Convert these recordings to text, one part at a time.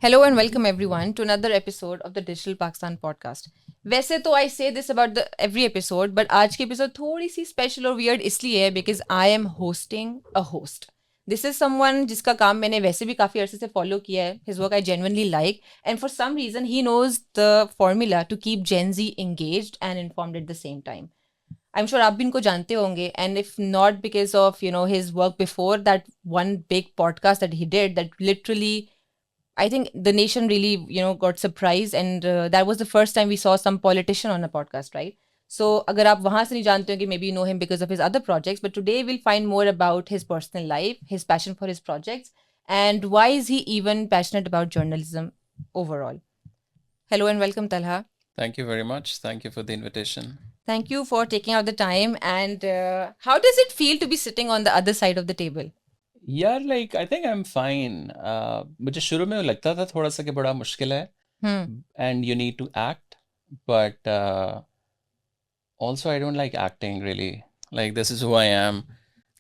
Hello and welcome everyone to another episode of the Digital Pakistan podcast. वैसे तो I say this about the every episode, but आज की episode थोड़ी सी special और weird इसलिए है because I am hosting a host. This is someone जिसका काम मैंने वैसे भी काफ़ी अरसे से follow किया है. His work I genuinely like, and for some reason he knows the formula to keep Gen Z engaged and informed at the same time. I'm sure आप भी इनको जानते होंगे, and if not because of his work before that one big podcast that he did that literally I think the nation really, got surprised, and that was the first time we saw some politician on a podcast, right? So, अगर आप वहाँ से नहीं जानते होंगे, maybe you know him because of his other projects, but today we'll find more about his personal life, his passion for his projects, and why is he even passionate about journalism overall. Hello and welcome, Talha. Thank you very much. Thank you for the invitation. Thank you for taking out the time. And how does it feel to be sitting on the other side of the table? यार like I think I am fine मुझे शुरू में लगता था थोड़ा सा कि बड़ा मुश्किल है and you need to act but also I don't like acting really like this is who I am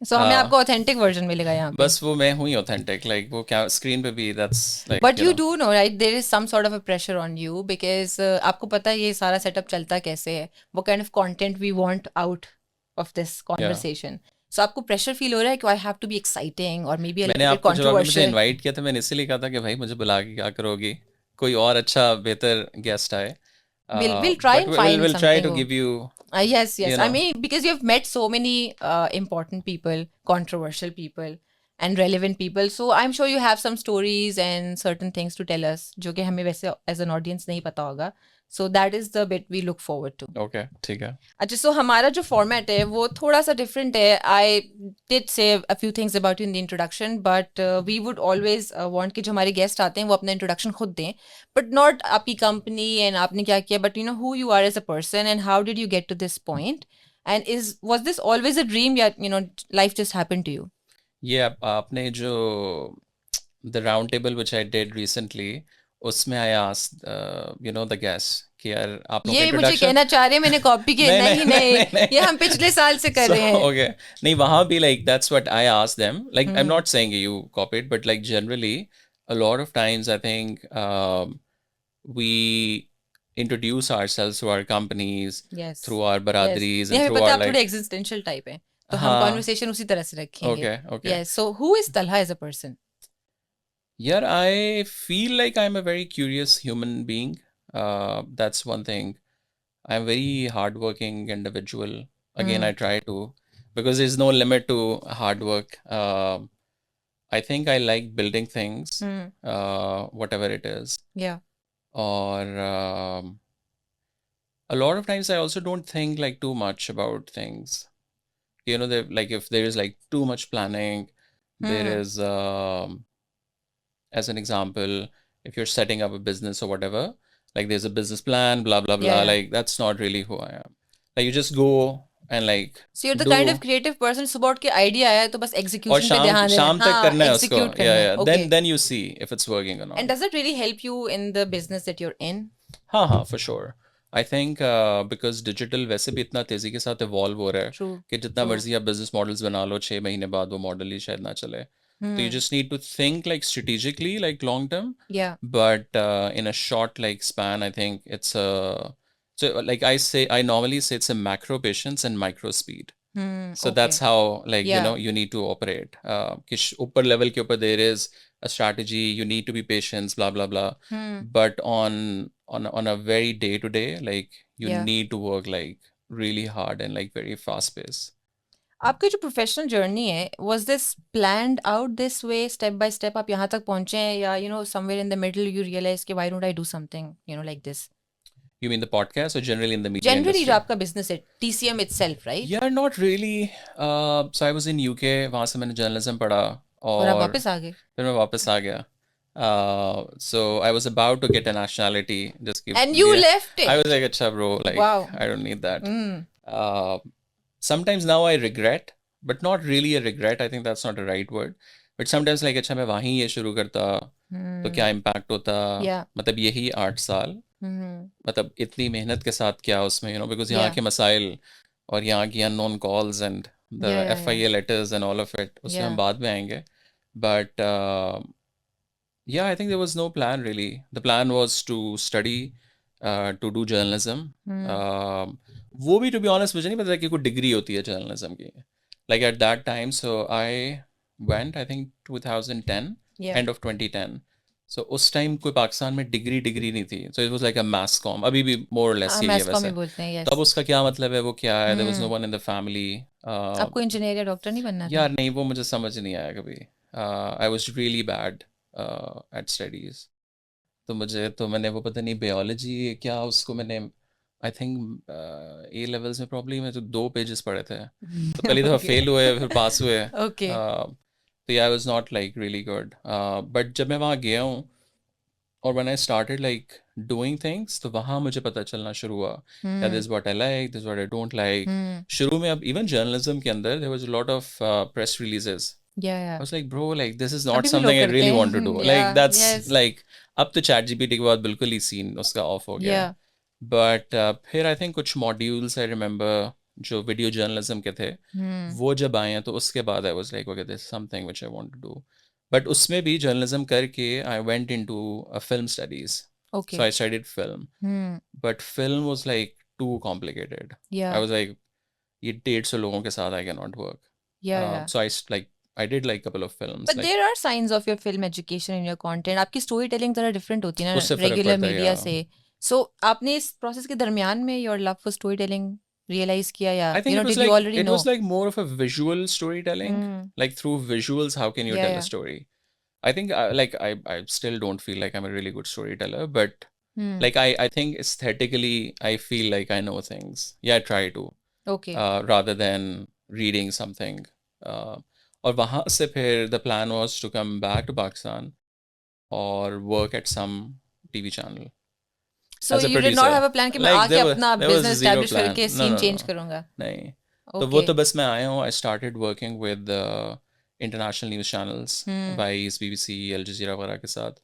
So हमें आपको ऑथेंटिक वर्जन मिलेगा यहाँ पे. बस वो मैं हूँ ही ऑथेंटिक लाइक वो क्या स्क्रीन पे भी that's like But you do know, right? There is some sort of a pressure on you because आपको पता है ये सारा सेटअप चलता कैसे है. What kind of content we want out of this conversation. So आपको प्रेशर फील हो रहा है कि I have to be exciting or maybe a मैंने little bit आपको जब आपने मुझे controversial. इनवाइट किया था मैंने इसीलिए कहा था कि भाई मुझे बुला के क्या करोगी कोई और अच्छा बेहतर गेस्ट आए We'll try but and find we'll try something. to give you Yes. you I know. mean, because you've met so many important people, controversial people, and relevant people. So I'm sure you have some stories and certain things to tell us, जो कि हमें वैसे as an audience नहीं पता होगा. So that is the bit we look forward to. Okay, ठीक है. अच्छा, so हमारा जो format है वो थोड़ा सा different है. I did say a few things about you in the introduction, but we would always want कि जो हमारे guest आते हैं वो अपना introduction खुद दें, but not आपकी company and आपने क्या किया, but who you are as a person and how did you get to this point, and was this always a dream, या life just happened to you? ये आपने जो the round table which I did recently उसमें I asked the guests कि यार आप लोग ये मुझे इंट्रोडक्शन कहना चाह रहे हैं मैंने कॉपी किया. नहीं, ये हम पिछले साल से कर रहे हैं. okay नहीं वहाँ भी like that's what I asked them like I'm not saying you copied but like generally a lot of times I think we introduce ourselves to our companies Yes. through our baradaris ये and हमें through पता our है आप like थोड़े existential type हैं, तो हम हाँ conversation उसी तरह से रखेंगे. okay Yes. So who is Talha as a person? Yeah, I feel like I'm a very curious human being. That's one thing. I'm very hardworking individual. Again, I try to because there's no limit to hard work. I think I like building things, whatever it is. Yeah. Or a lot of times I also don't think like too much about things. Like if there is like too much planning, there is as an example, if you're setting up a business or whatever, like there's a business plan, blah blah blah. Yeah. Like that's not really who I am. Like you just go and like So you're the do kind of creative person, सुबह उठ के idea आया है तो बस और execution पे शाम ध्यान देना. शाम तक करना है उसको. execute करना Yeah, है. yeah. Okay. Then you see if it's working or And not. does that really help you in the business that you're in? हाँ for sure. I think because digital वैसे भी इतना तेजी के साथ evolve हो रहा है True. कि जितना मर्जी आप business models बना लो 6 महीने बाद वो model ही शायद ना चले. So you just need to think like strategically, like long term. Yeah. But in a short like span, I think it's so like I normally say it's a macro patience and micro speed. So Okay. that's how like Yeah. you need to operate. कि upper level के ऊपर there is a strategy. You need to be patient, blah blah blah. But on a very day to day, like you Yeah. need to work like really hard and like very fast pace. आपकी जो professional journey है, was this planned out this way, step by step आप यहाँ तक पहुँचे हैं, या somewhere in the middle you realize कि why don't I do something like this? You mean the podcast or generally in the media Generally industry? जो आपका business है, TCM itself, right? Yeah, not really. So I was in UK, वहाँ से मैंने journalism पढ़ा और आप और वापस आ गए. फिर मैं वापस आ गया. So I was about to get a nationality. Just keep, And you left it. I was like, अच्छा bro, like Wow. I don't need that. Sometimes now I regret, but not really a regret. I think that's not the right word. But sometimes like अच्छा मैं वहीं ये शुरू करता तो क्या impact होता. Yeah. मतलब यही 8 साल मतलब इतनी मेहनत के साथ क्या उसमें because यहाँ Yeah. के मसाइल और यहाँ की unknown calls and the Yeah. FIA letters and all of it उसमें हम Yeah. बाद में आएंगे. But Yeah, I think there was no plan really. The plan was to study, to do journalism. Um, वो भी to be honest मुझे नहीं पता था कि कोई डिग्री होती है जर्नलिज्म की. Like at that time, so I went, I think 2010, Yeah. end of 2010. So उस टाइम कोई पाकिस्तान में डिग्री नहीं थी. So it was like a mass com. अभी भी more or less हाँ यही है मैस कॉम ही वैसे. बोलते हैं, तो अब यस. उसका क्या मतलब है, वो क्या है? There was no one in the family. आपको इंजीनियर या डॉक्टर नहीं बनना था? यार नहीं, वो मुझे समझ नहीं आया कभी. I was really bad at studies. तो मैंने वो पता नहीं बायोलॉजी क्या उसको मैंने आई थिंक ए लेवल्स में प्रॉब्ली मैं तो 2 पेजेस पढ़े थे. तो पहली दफ़ा फेल हुए फिर पास हुए. ओके. तो आई was not like really good. But जब मैं वहाँ गया हूँ और when I started like doing things, तो वहाँ मुझे पता चलना शुरू हुआ that this is what I like, this is what I don't like. शुरू में अब इवन जर्नलिज्म के अंदर there was a lot of press releases. Yeah. I was like, bro, like this is not अभी भी लोग something I करते really हैं. want to do. Yeah, Like that's yes. like अब तो चैट जीपीटी के बाद बिल्कुल ही सीन उसका ऑफ हो गया. Yeah. बट फिर आई थिंक कुछ मॉड्यूल्स आई रिमेंबर जो वीडियो जर्नलिज्म के थे, वो जब आए हैं तो उसके बाद I was like okay this something which I want to do. But उसमें भी जर्नलिज्म करके I went into film studies. Okay. So I studied film, but film was like too complicated. Yeah. I was like, ये 150 लोगों के साथ I cannot work. Yeah. So I did like couple of films. But like, there are signs of your film education in your content. आपकी story telling जरा different होती है उससे ना फर्क रेगुलर पड़ता है, मीडिया yeah. से. सो आपने इस प्रोसेस के दरमियान में your love for story telling realize किया या I think it was did you like already it नो? was like more of a visual storytelling. Like through visuals, how can you Yeah, tell yeah. a story? I think I still don't feel like I'm a really good storyteller, but like I think aesthetically I feel like I know things. Yeah, I try to. Okay. Rather than reading something. और वहाँ से फिर the plan was to come back to Pakistan or work at some TV channel So as a you did not producer. have a plan कि मैं Like आके अपना there was business zero establish plan. करके No, scene no, change no. करूंगा. नहीं. तो वो Okay. तो बस मैं आया हूँ. I started working with international news channels, Vice, BBC, Al Jazeera वगैरह के साथ.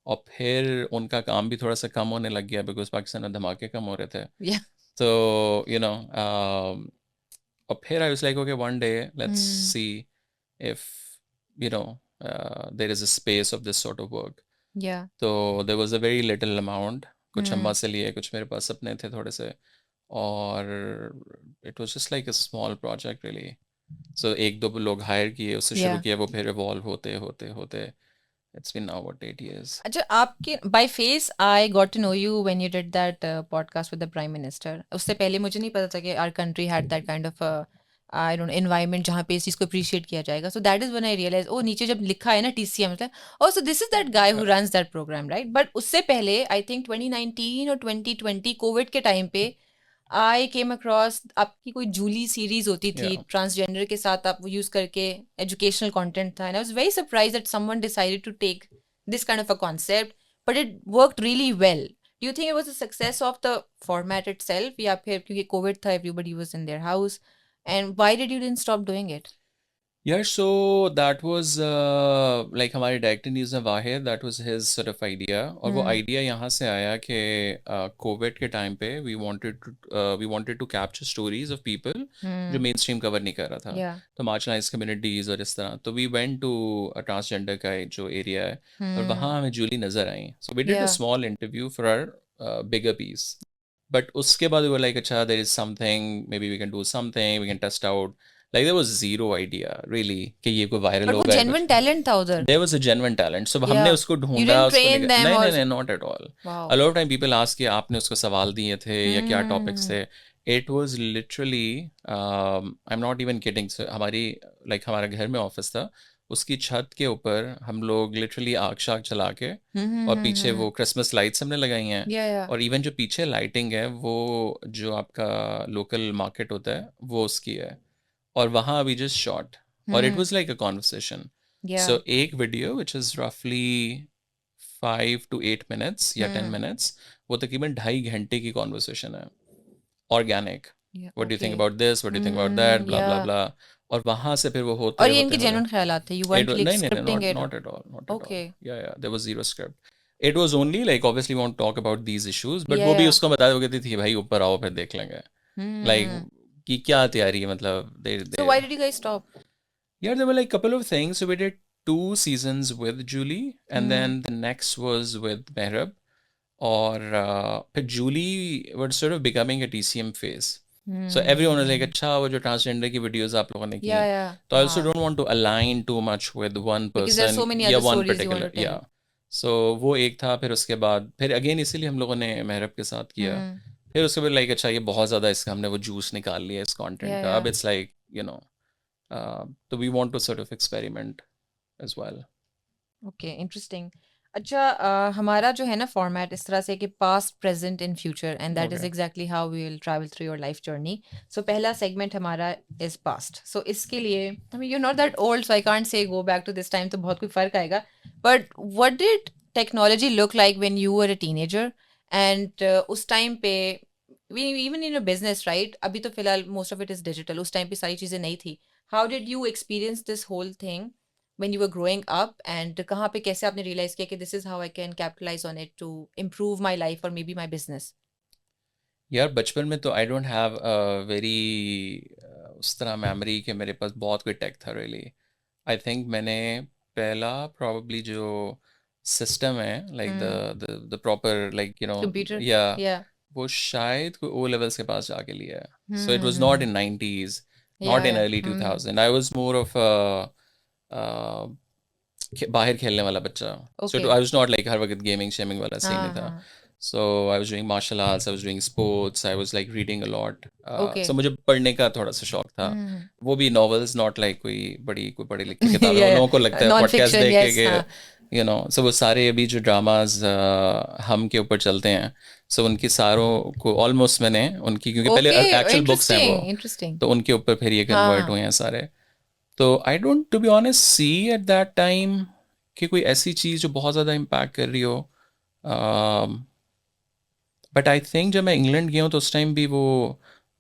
और फिर उनका काम भी थोड़ा सा कम होने लग गया because पाकिस्तान में धमाके कम हो रहे थे. Yeah. So you know, और फिर I was like, okay, one day let's see if you know there is a space of this sort of work. Yeah. तो there was a very little amount. कुछ अम्मा से लिए, कुछ मेरे पास अपने थे थोड़े से. और it was just like a small project really. So एक दो लोग हायर किए, उससे शुरू Yeah. किया, वो फिर इवॉल्व होते होते होते it's been now what 8 years. अच्छा आपके by face I got to know you when you did that podcast with the Prime Minister. उससे पहले मुझे नहीं पता था कि our country had that kind of I don't know environment जहाँ पे इस चीज़ को appreciate किया जाएगा. So that is when I realized oh नीचे जब लिखा है ना TCM मतलब oh so this is that guy who runs that program right. But उससे पहले I think 2019 और 2020 कोविड के टाइम पे I came across आपकी कोई जूली सीरीज होती थी Yeah. ट्रांसजेंडर के साथ आप वो यूज करके एजुकेशनल कंटेंट था. And I was very surprised that someone decided to take this kind of a concept, but it worked really well. Do you think it was a success of the format itself? या फिर क्योंकि COVID था, everybody was in their house, and why did you didn't stop doing it? Yeah, so that was like हमारे director news में वाहिद, that was his sort of idea. और वो idea यहाँ से आया कि कोविड के टाइम पे we wanted to capture stories of people जो mainstream cover नहीं कर रहा था. Yeah. तो marginalized communities और इस तरह. तो we went to a transgender का जो area है और वहाँ हमें जूली नज़र आई. So we did Yeah. a small interview for our bigger piece. But उसके बाद we were like, अच्छा, there is something, maybe we can do something, we can test out. Like there was zero idea really कि ये कोई viral But वो होगा. genuine talent था उधर. There was a genuine talent. So हमने Yeah. उसको You ढूंढा, didn't उसको train them नहीं or- नहीं नहीं not at all. Wow. A lot of time people ask कि आपने उसको सवाल दिए थे या क्या topics थे. It was literally I'm not even kidding. So हमारा घर में ऑफिस था, उसकी छत के ऊपर हम लोग लिटरली आग शाग चला के और पीछे वो क्रिसमस लाइट्स हमने लगाई हैं. Yeah. और इवन जो पीछे लाइटिंग है वो जो आपका लोकल मार्केट होता है वो उसकी है. और वहाँ we just shot. और it was like a conversation. Yeah. So एक video which is roughly 5 to 8 minutes या 10 minutes, वो तकरीबन 2.5 घंटे की conversation है. Organic. Yeah, What do you think okay. about this? What do you think about that? Blah blah Yeah. blah. और वहाँ से फिर वो होते और ये होते इनके होते- genuine ख्यालात थे. You It weren't was, like नहीं, scripting it. not at all. Not at Okay. all. Yeah, there was zero script. It was only like obviously we won't talk about these issues, but Yeah, वो भी yeah. उसको बता दोगे थी भाई ऊपर आओ फिर देख लेंगे. Like कि क्या तैयारी है मतलब So why did you guys stop? Yeah, there were like couple of things. So we did 2 seasons with Julie, and then the next was with Mehrab. और फिर Julie was sort of becoming a TCM face. So everyone was like, अच्छा वो जो transgender की videos आप लोगों ने की Yeah, हैं. yeah. So I also don't want to align too much with one Because there's person so many या other one stories you want particular. to tell. Yeah. So वो एक था. फिर उसके बाद फिर again इसीलिए हम लोगों ने मेहरब के साथ किया. फिर उसके बाद like अच्छा ये बहुत ज़्यादा इसका हमने वो जूस निकाल लिया इस content Yeah, का. अब yeah. it's like you know, so we want to sort of experiment as well. Okay, interesting. अच्छा हमारा जो है ना फॉर्मेट इस तरह से कि past present in future and that is Okay. Exactly how we will travel through your life journey so पहला सेगमेंट हमारा इज पास्ट सो इसके लिए I mean you not that old so I can't say go back to this time तो बहुत कोई फर्क आएगा but what did technology look like when you were a teenager and उस time पे even in your business right अभी तो फिलहाल most of it is digital उस टाइम पे सारी चीज़ें नहीं थी how did you experience this whole thing when you were growing up and कहाँ पे कैसे आपने realize किया कि this is how I can capitalize on it to improve my life or maybe my business? यार बचपन में तो I don't have a very उस तरह मेमोरी कि मेरे पास बहुत कोई टेक था रियली. आई थिंक मैंने पहला प्रॉब्ली जो सिस्टम है like the proper like you no Computer? या Yeah. वो शायद कोई ओ लेवल्स के पास जाके लिया है. So it was Hmm. Not in 90s, Yeah, not in yeah. Early 2000. I was more of बाहर खेलने वाला बच्चा. So Okay. I was not like हर वक्त गेमिंग शेमिंग वाला सीन नहीं था. हाँ. So I was doing martial arts, I was doing sports, I was like reading a lot. Okay. So मुझे पढ़ने का थोड़ा सा शौक था. Hmm. वो भी novels, not like कोई बड़ी कोई पढ़ी लिखी किताबें. Yeah, उन yeah. लोगों को लगता है podcast Non-fiction, देख yes, के हाँ. you know. So वो सारे अभी जो dramas हम के ऊपर चलते हैं. So उनकी सारों को almost मैंने उनकी क्योंकि पहले Okay. actual books हैं Interesting. वो. Interesting. तो उनके ऊपर फिर ये convert हुए हैं सारे. तो I don't to be honest see at that time कि कोई ऐसी चीज़ जो बहुत ज़्यादा impact कर रही हो. बट आई थिंक जब मैं इंग्लैंड गया हूँ तो उस टाइम भी वो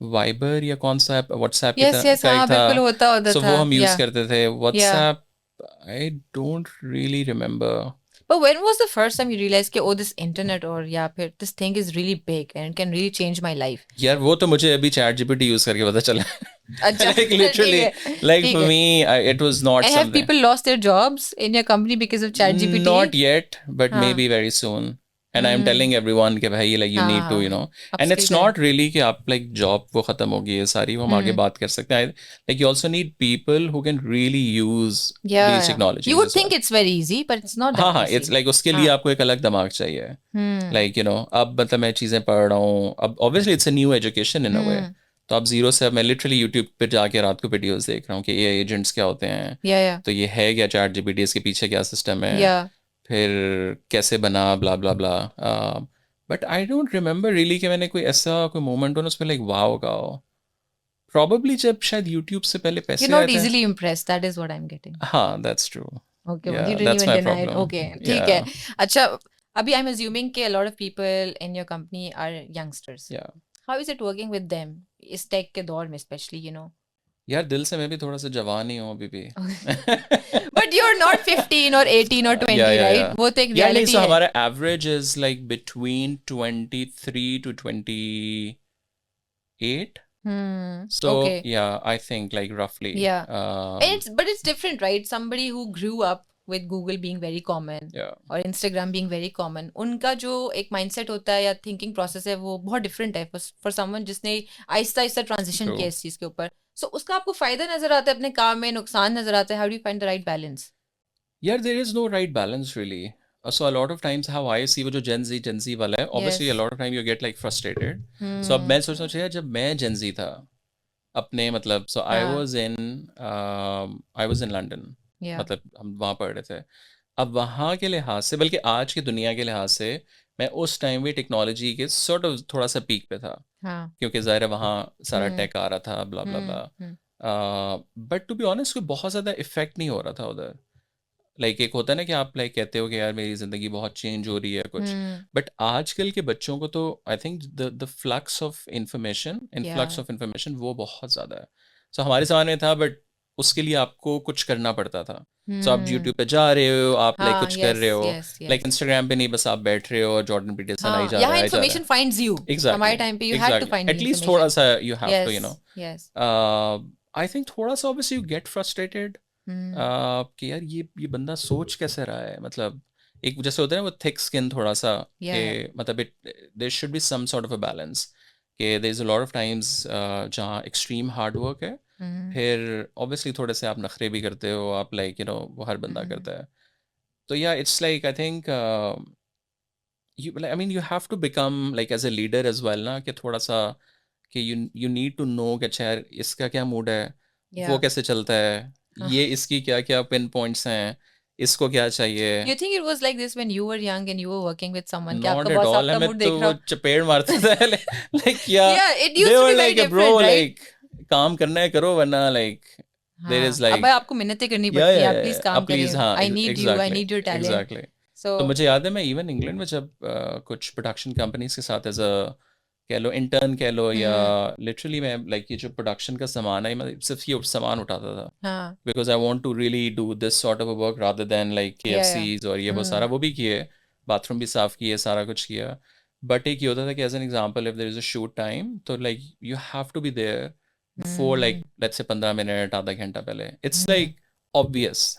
वाइबर या कौन सा व्हाट्सएप Yes, yes, का हाँ एक बिल्कुल था. होता होता सो था. वो हम यूज़ Yeah. करते थे. WhatsApp I don't really remember. But when was the first time you realized कि oh this internet or या फिर this thing is really big and it can really change my life? यार वो तो मुझे अभी चैट जीपीटी यूज़ करके पता चला. अच्छा. like literally ठीक है. like ठीक for है. me it was not And have something. people lost their jobs in your company because of ChatGPT? Not yet, but हाँ. maybe very soon. And I'm telling everyone कि भाई like you need to you know. And it's Upskill not really कि आप like job वो खत्म होगी है सारी वो हम आगे बात कर सकते हैं. Like you also need people who can really use Yeah, these yeah. technologies. You would as think well. it's very easy, but it's not that हाँ हाँ easy. it's like उसके लिए आपको एक अलग दिमाग चाहिए. Like you know अब मतलब मैं चीज़ें पढ़ रहा हूँ. अब obviously it's a new education in a way. तो आप जीरो से मैं लिटरली यूट्यूब पे जाके रात को वीडियोस देख रहा हूँ कि ये एजेंट्स क्या होते हैं. Yeah, yeah. तो ये है क्या चैट जीपीटी इसके पीछे क्या सिस्टम है. Yeah. फिर कैसे बना blah blah blah. But I don't remember really कि मैंने कोई ऐसा कोई मोमेंट हो ना उसमें लाइक वाओ का हो. प्रॉब्ली जब शायद यूट्यूब से पहले पैसे You're not आए थे. easily impressed. That is what I'm getting. हाँ that's true. Okay, Yeah, you didn't that's even my deny it. problem. Okay, ठीक Yeah. है. अच्छा, अभी I'm assuming कि a lot of people in your company are youngsters. Yeah. How is it working with them? इस tech के दौर में especially, you know. यार दिल से मैं भी थोड़ा सा जवान ही हूँ अभी भी. But you're not 15 or 18 or 20, right? वो तो एक Yeah, नहीं, reality so है. हमारा average is like between 23 to 28. So Okay. yeah, I think like roughly. Yeah. But it's different, right? Somebody who grew up with Google being very common Yeah. और Instagram being very common, उनका जो एक mindset होता है या thinking process है वो बहुत different है for someone जिसने आहिस्ता आहिस्ता transition True. किया इस चीज़ के ऊपर. So उसका आपको फायदा नजर आता है अपने काम में, नुकसान नजर आता है. How do you find the right balance? Yeah, there is no right balance really. So a lot of times how I see वो जो Gen Z वाला है, obviously Yes. a lot of time you get like frustrated. So अब मैं सोच रहा हूँ जब मैं Gen Z था अपने मतलब so I हाँ. was in London. Yeah. मतलब हम वहाँ पढ़ रहे थे. अब वहाँ के लिहाज से बल्कि आज की दुनिया के लिहाज से मैं उस टाइम भी टेक्नोलॉजी के sort of थोड़ा सा पीक पे था. हाँ. क्योंकि ज़ाहिर है वहाँ सारा टेक आ रहा था ब्ला blah blah. But to be honest कोई बहुत ज़्यादा इफेक्ट नहीं हो रहा था उधर. लाइक एक होता है ना कि आप लाइक कहते हो कि यार मेरी ज़िंदगी बहुत चेंज हो रही है कुछ. बट आजकल के बच्चों को तो I think the flux of information Yeah. वो बहुत ज़्यादा है. सो हमारे ज़माने में था बट उसके लिए आपको कुछ करना पड़ता था. सो आप यूट्यूब पे जा रहे हो आप लाइक हाँ, कुछ कर yes, रहे हो. yes, yes. लाइक इंस्टाग्राम पे नहीं बस आप बैठ रहे हो और जॉर्डन पीटरसन आई हाँ, जा रहा यहाँ है information finds you. Exactly. हमारे टाइम पे you had to find At the least information. थोड़ा सा you have Yes, to you know. yes. I think थोड़ा सा obviously you get frustrated. कि यार ये बंदा सोच कैसे रहा है, मतलब एक जैसे होता है ना वो थिक स्किन थोड़ा सा, Yeah. कि मतलब it there should be some sort of a balance, कि there is a lot of times जहाँ एक्सट्रीम हार्ड वर्क है, फिर ऑब्वियसली थोड़े से आप नखरे भी करते हो, आप लाइक वो हर बंदा करता है, तो या it's like I think you like, I mean you have to become like as a leader as well ना, कि थोड़ा सा कि you need to know कि अच्छा यार इसका क्या मूड है, वो Yeah. कैसे चलता है, ये इसकी क्या क्या पिन पॉइंट्स हैं, इसको क्या चाहिए। You think it was like this when you were young and you were working with someone कि नॉट आपका एट बॉस ऑल, आपका हमें मूड तो देख वो रहा चपेड़ मारता था लाइक या Yeah, it they used to were be very like bro different, right? Like काम करना है करो, वरना लाइक देयर हाँ, इज अब लाइक आपको मिन्नतें करनी या पड़ती या हैं, आप प्लीज काम अब प्लीज, करिए, हाँ I need you, I exactly need your talent. Exactly. So तो मुझे याद है मैं इवन इंग्लैंड में जब कुछ प्रोडक्शन कंपनीज के साथ एज अ कह लो इंटर्न कह लो, या लिटरली मैं लाइक ये जो प्रोडक्शन का सामान है मैं सिर्फ ये सामान उठाता था, हाँ, because I want to really do this sort of a work rather than like या KFCs और ये वो सारा वो भी किए, बाथरूम भी साफ किए, सारा कुछ किया, बट एक ये होता था कि as an example if there is a shoot time तो like you have to be there for like let's say 15 minute आधा घंटा पहले, इट्स लाइक ऑब्वियस।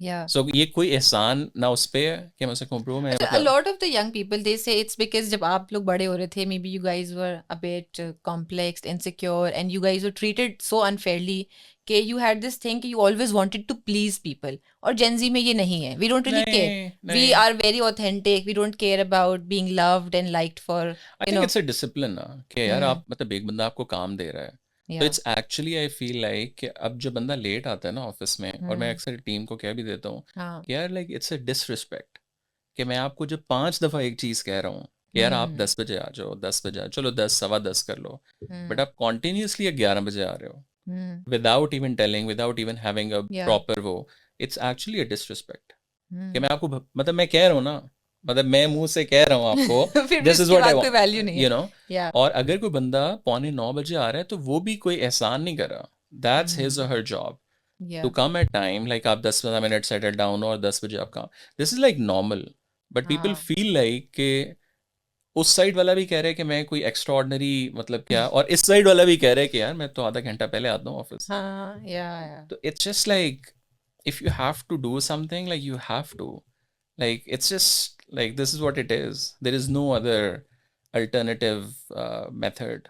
या. सो ये कोई एहसान ना उस पे है कि मैं उसे कहूँ ब्रो मैं अच्छा, a मतलब lot of the young people they say it's because जब आप लोग बड़े हो रहे थे, maybe you guys were a bit complex, insecure, and you guys were treated so unfairly कि you had this thing कि you always wanted to please people. और Gen Z में ये नहीं है. We don't really care. नहीं We नहीं, are very authentic. We don't care about being loved and liked for, I you think know. It's a discipline ना, कि यार आप मतलब एक बंदा आपको काम दे रहा है, तो Yeah. It's actually I feel like कि अब जो बंदा लेट आता है ना ऑफिस में, और मैं अक्सर टीम को कह भी देता हूँ हाँ. कि यार लाइक इट्स अ डिसरिस्पेक्ट, कि मैं आपको जब 5 दफ़ा एक चीज़ कह रहा हूँ कि यार आप 10 बजे आ जाओ, 10 बजे आ, चलो 10 सवा 10 कर लो, बट आप कॉन्टीन्यूसली 11 बजे आ रहे हो without even telling, without even having a Yeah. Proper वो, इट्स एक्चुअली अ डिसरिस्पेक्ट, कि मैं आपको मतलब मैं कह रहा हूँ ना, मतलब मैं मुंह से कह रहा हूँ आपको फिर भी दिस इज उसके व्हाट आई बाद कोई वांट, वैल्यू नहीं है. You know. Yeah. और अगर कोई बंदा 8:45 आ रहा है तो वो भी कोई एहसान नहीं कर रहा, दैट्स हिज और her job to Yeah. Come at time, like आप 10 15 मिनट सेटल डाउन और 10 बजे आप काम, this is like normal, but people हाँ. फील लाइक कि उस साइड वाला भी कह रहा है कि मैं कोई एक्स्ट्रा ऑर्डनरी मतलब क्या, और इस साइड वाला भी कह रहा है कि यार मैं तो आधा घंटा पहले आता हूँ ऑफिस, हाँ. Yeah. so it's just like if you have to do something, like you have to, like it's just like this is what it is. There is no other alternative method.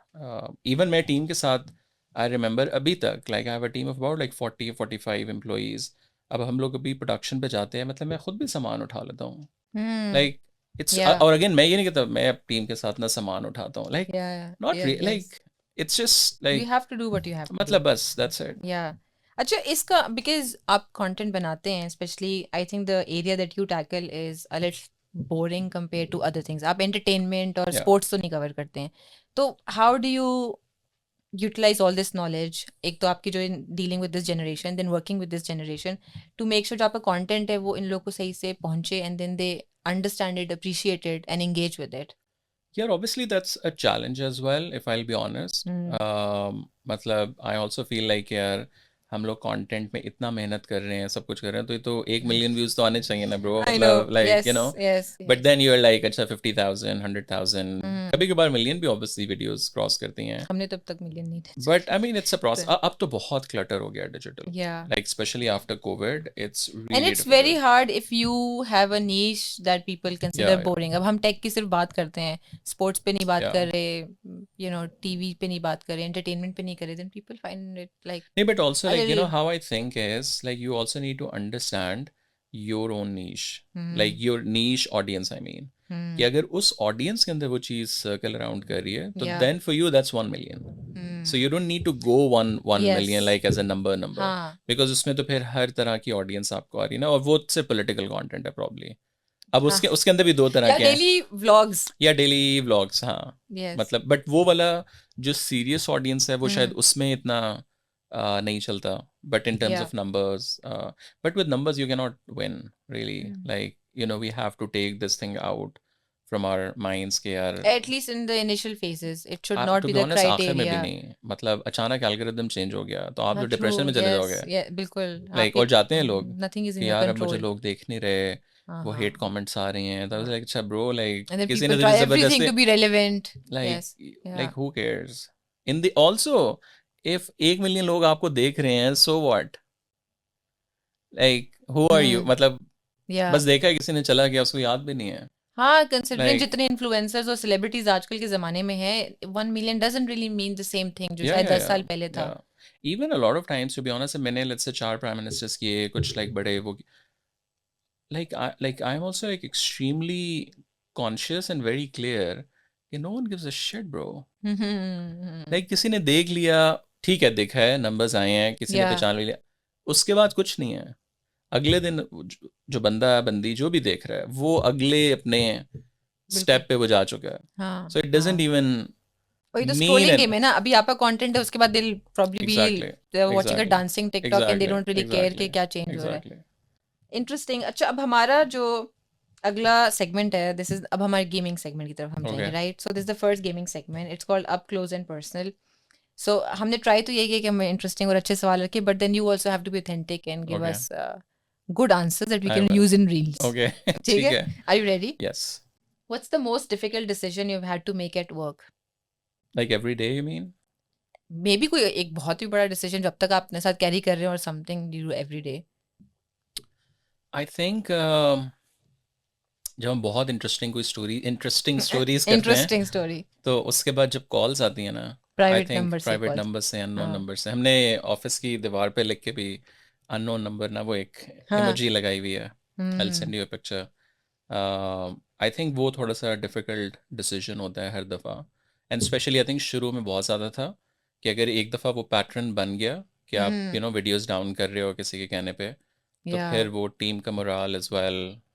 Even my team के साथ I remember अभी तक like I have a team of about like 40 45 employees. अब हम लोग अभी production पे जाते हैं, मतलब मैं खुद भी सामान उठा लेता हूँ, Hmm. like it's Yeah. और अगेन मैं ये नहीं कहता मैं टीम के साथ ना सामान उठाता हूँ, like Yeah. not Yeah. like Yes. it's just You like have to do what you have to do. मतलब बस that's it. Yeah. अच्छा, इसका because आप content बनाते हैं, especially I think the area that you tackle is a little boring compared to other things. आप entertainment और Yeah. sports तो नहीं cover करते हैं. तो how do you utilize all this knowledge? एक तो आपकी जो dealing with this generation, then working with this generation to make sure जो आपका content है वो इन लोगों को सही से पहुंचे and then they understand it, appreciate it and engage with it. Yeah, obviously that's a challenge as well, if I'll be honest. मतलब I also feel like यार हम लोग कंटेंट में इतना मेहनत कर रहे हैं, सब कुछ कर रहे हैं, तो ये तो 1 मिलियन व्यूज तो आने चाहिए ना ब्रो, I know. मतलब like you Yes. No, Yes. But Yes. Then you are like अच्छा 50,000 100,000 कभी कभार मिलियन भी ऑब्वियसली वीडियोस क्रॉस करती हैं, हमने तब तक मिलियन नहीं थे. But I mean it's a तो प्रोसेस, अब तो बहुत क्लटर हो गया digital, yeah. Like specially after Covid it's And really it's very difficult. hard if you have a niche that people consider या boring. अब हम टेक की सिर्फ बात करते हैं, स्पोर्ट्स पे नहीं बात या कर रहे, you know, टीवी पे नहीं बात कर रहे, एंटरटेनमेंट पे नहीं कर रहे, then people find it like No, but also a like little. how I think is like you also need to understand your own niche, like your niche audience. I mean, कि अगर उस audience के अंदर वो चीज़ circle around कर रही है, तो Yeah. then for you that's 1 million. So you don't need to go one Yes. million like as a number हाँ. because उसमें तो फिर हर तरह की audience आपको आ रही है ना, और वो सिर्फ political content है probably. अब हाँ. उसके अंदर भी 2 तरह या के हैं, डेली व्लॉग्स. या डेली व्लॉग्स, हाँ Yes. मतलब बट वो वाला जो सीरियस ऑडियंस है वो शायद उसमें इतना नहीं चलता, but in terms Yeah. Of numbers, but with numbers you can not win really, like you know we have to take this thing out from our minds के यार, At least in the initial phases, it should not to be be the honest आखिर में भी criteria. नहीं, मतलब अचानक algorithm change हो गया तो आप हाँ, जो डिप्रेशन true. में चले Yes. जाओगे, Yeah, बिल्कुल. लाइक आपके और जाते हैं लोग nothing is in कि your यार अब मुझे control. लोग देख नहीं रहे, हाँ, वो हाँ. हेट कमेंट्स आ रहे हैं, तो लाइक अच्छा ब्रो लाइक And then किसी ने people तो try everything जबरदस्ती to be relevant. like Yes. Yeah. like who cares in the also if 1 million लोग आपको देख रहे हैं so what, like who are you, Hmm. मतलब Yeah. बस देखा है किसी ने, चला गया, उसको याद भी नहीं है. हाँ, कंसिडरिंग लाइक जितने इन्फ्लुएंसर्स और सेलिब्रिटीज आजकल के जमाने में है, 1 million doesn't really mean the same thing जो या शायद या 10 साल पहले था. या even a lot of times to be honest, मैंने लेट्स से 4 प्राइम मिनिस्टर्स किए, कुछ लाइक बड़े वो, like I'm also like extremely conscious and very clear कि no one gives a shit bro. Like किसी ने देख लिया, ठीक है, देखा है, नंबर्स आए हैं, किसी ने या पहचान भी लिया, उसके बाद कुछ नहीं है. अगले दिन जो बंदा बंदी जो भी देख रहा है, वो अगले अपने बिल्कुल. स्टेप पे वो जा चुका है. हाँ सो इट हाँ, डजंट इवन वही तो मीन स्क्रोलिंग एन. गेम है ना. अभी आपका कंटेंट है, उसके बाद दिल probably be exactly watching a exactly dancing TikTok and they exactly don't really care exactly कि क्या चेंज हो रहा है. एग्जैक्टली. इंटरेस्टिंग. अच्छा, अब हमारा जो अगला सेगमेंट है, दिस इज अब हमारे गेमिंग सेगमेंट की तरफ हम जाएंगे, okay right? So this the first gaming segment, it's called up close and personal. So हमने ट्राई तो यही किया कि हम इंटरेस्टिंग और अच्छे सवाल रखें, but then you also have to be authentic and give okay us good answers that we I can will. Use in reels. Okay ठीक ठीक है? है. Are you ready? Yes. What's the most difficult decision you have had to make at work? Like every day you mean? Maybe कोई एक बहुत ही बड़ा decision जो अब तक आप अपने साथ कैरी कर रहे हो, और something you do every day. I think जब हम बहुत इंटरेस्टिंग स्टोरीज करते हैं, इंटरेस्टिंग स्टोरी. तो उसके बाद जब कॉल्स आती हैं ना, आई प्राइवेट थिंक नंबर से प्राइवेट कॉल. नंबर से, अननोन हाँ नंबर से, हमने ऑफिस की दीवार पे लिख के भी अननोन नंबर ना, वो एक हाँ. इमोजी लगाई हुई है. I will hmm. Send you a picture. I think वो थोड़ा सा डिफ़िकल्ट डिसीजन होता है हर दफ़ा, एंड स्पेशली आई थिंक शुरू में बहुत ज़्यादा था कि अगर एक दफ़ा वो पैटर्न बन गया कि आप वीडियोस डाउन कर रहे हो किसी के कहने पे, तो या फिर वो टीम का morale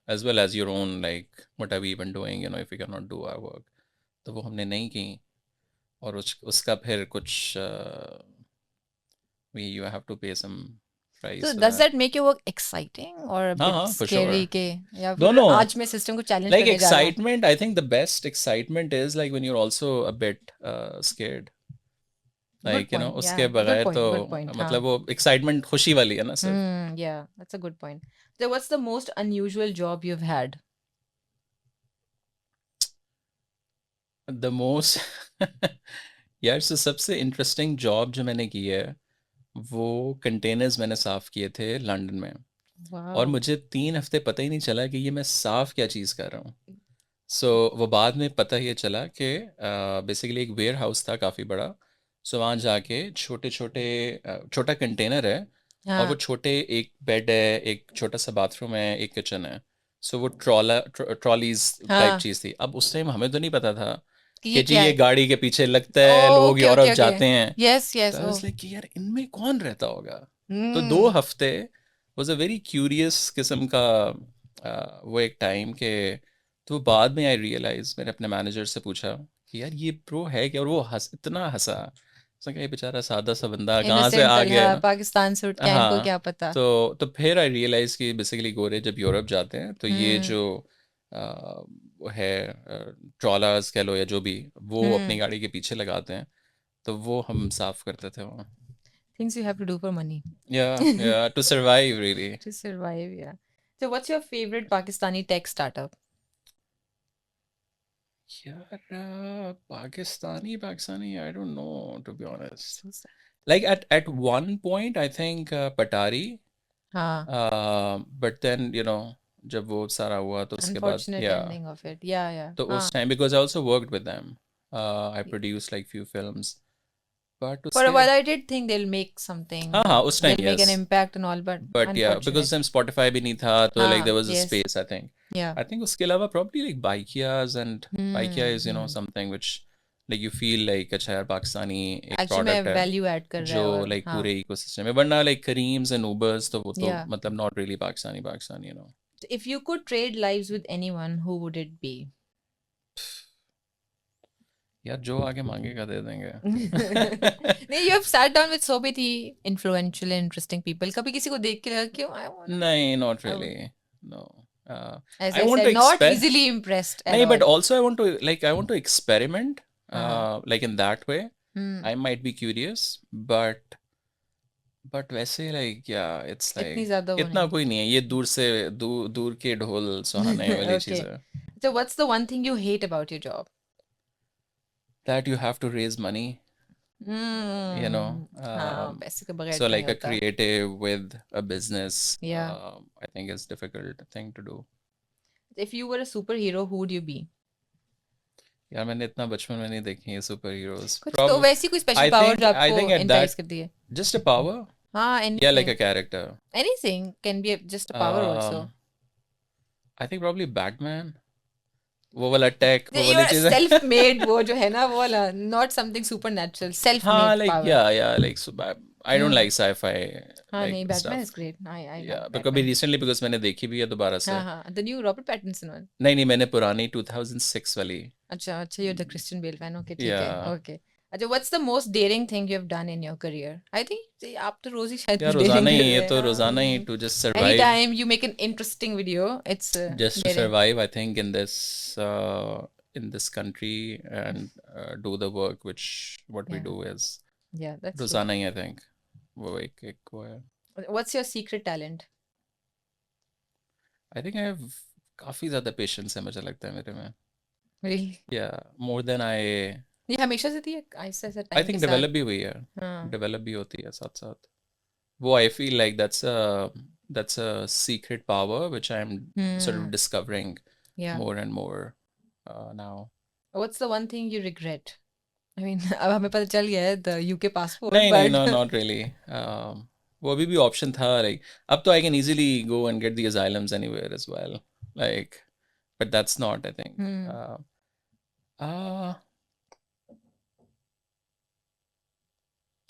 as well as your own, like what are we even doing, if we cannot do our work. तो वो हमने नहीं की, और उसका फिर कुछ you have to pay some price So for does that. that make your work exciting or a हाँ bit हाँ for sure. scary के, या फिर दोनों. आज मैं सिस्टम को चैलेंज Like करने जा रहा हूँ? excitement, I think the best excitement is like when you're also a bit scared. Good Like point. उसके Yeah, बगैर तो good point. हाँ. मतलब वो excitement खुशी वाली है ना सिर्फ. Yeah, that's a good point. So what's the most unusual job you've had? The most यार, सबसे इंटरेस्टिंग जॉब जो मैंने की है, वो कंटेनर्स मैंने साफ़ किए थे लंदन में, और Wow. मुझे 3 हफ्ते पता ही नहीं चला कि ये मैं साफ़ क्या चीज़ कर रहा हूँ. सो वो बाद में पता ये चला कि बेसिकली एक वेयर हाउस था काफ़ी बड़ा. सो वहाँ जाके छोटा कंटेनर है, और वो हाँ, छोटे, एक बेड है, एक छोटा सा बाथरूम है, एक किचन है. सो वो ट्रॉलीज टाइप हाँ. चीज़ थी. अब उस टाइम हमें तो नहीं पता था कि ये कि जी क्या ये है? गाड़ी के पीछे लगता है, Oh, लोग okay, यूरोप okay, okay. जाते हैं. Yes, तो yes. I Oh. Was like कि यार इनमें कौन रहता होगा. तो Hmm. 2 हफ्ते वाज अ वेरी क्यूरियस किस्म का वो एक टाइम के. तो बाद में आई रियलाइज, मैंने अपने मैनेजर से पूछा कि यार ये प्रो है क्या, और वो इतना हंसा. उसने कहा ये बेचारा सादा सा बंदा कहाँ से Innocent आ गया है तलहा ना. पाकिस्तान से उठ के आया, इनको हाँ. क्या पता. तो फिर आई रियलाइज कि बेसिकली गोरे जब यूरोप जाते हैं, तो ये हम्म. जो वो है ट्रॉलर्स कह लो या जो भी, वो अपनी हम्म. गाड़ी के पीछे लगाते हैं. तो वो हम साफ करते थे वहाँ. Things you have to do for money. या to survive really. To survive, yeah. So what's your favorite Pakistani tech startup? यार Pakistani I don't know to be honest. So sad. Like at one point I think Patari, हाँ. but then जब वो सारा हुआ तो उसके बाद Unfortunate या, ending of it. Yeah, yeah. तो हाँ. उस time because I also worked with them, I produced like few films, but For a उसके, while I did think they'll make something. हाँ हाँ उस time They'll make an yes, impact and all, but but yeah because unfortunate. then Spotify भी नहीं था, तो like हाँ, there was a yes. space I think. Yeah. I think उसके अलावा probably like Baikias, and Baikia is hmm. something which like you feel like अच्छा यार पाकिस्तानी एक Actually मैं प्रोडक्ट है वैल्यू ऐड कर रहा जो है, और like हाँ. पूरे इकोसिस्टम में, वरना like Careems and Ubers तो वो तो Yeah. मतलब not really Pakistani. If you could trade lives with anyone, who would it be? यार जो आगे मांगेगा दे देंगे. नहीं, you have sat down with so many influential and interesting people. कभी किसी को देख के लगा क्यों I want, नहीं, not I really. want. No. As I I want said, to not easily impressed at नहीं, but all. also I want to experiment, हाँ. like in that way. Hmm. I might be curious, but वैसे like yeah, it's इतनी like ज्यादा वो इतना नहीं. कोई नहीं है, ये दूर के ढोल सुहाने वाली चीज़ Okay. है. So what's the one thing you hate about your job? That you have to raise money you know. हाँ, पैसे के बगैर So तो नहीं like a होता. creative with a business, Yeah. I think is difficult thing to do. If you were a superhero, who would you be? यार मैंने इतना बचपन में नहीं देखी है सुपर हीरोज. कुछ तो वैसी कोई स्पेशल पावर जो I आपको think at एंटाइज that कर दिए. just a power. हाँ, Yeah, like anything. a character. Anything can be just a power also. I think probably Batman. वो वाला tech, वो You वाली are चीजें. self-made वो जो है ना वो वाला not something supernatural, हाँ, self-made like power. yeah, like so I don't like sci-fi हाँ like नहीं, Batman is stuff. great. I Yeah, like but कभी Batman. recently because मैंने देखी भी है दोबारा से. हाँ हाँ, the new Robert Pattinson one. नहीं मैंने पुरानी 2006 वाली. अच्छा अच्छा, you're the Christian Bale fan. Okay, ठीक है. Yeah. Okay. अच्छा, what's the most daring thing you have done in your career? I think आप तो रोज ही शायद यार कुछ daring रोजाना कर ही ये रहे हैं. तो रोजाना ही to just survive. Anytime you make an interesting video, it's Just to daring. survive, I think in this country and do the work which what we Yeah. do is Yeah, that's good. रोजाना ही I think वो एक वो है. What's your secret talent? I think I have काफी ज्यादा patience है मुझे लगता है मेरे में. Really? Yeah, more than I ये हमेशा से थी या ऐसा ऐसा I टाइम के think साथ? develop भी हुई है. हाँ. Develop भी होती है साथ साथ. वो I feel like that's a secret power which I'm sort of discovering Yeah. more and more now. What's the one thing you regret? I mean, अब हमें पता चल गया है the UK passport, नहीं नहीं but no not really. वो अभी भी ऑप्शन था like अब तो I can easily go and get the asylums anywhere as well like but that's not I think. Uh,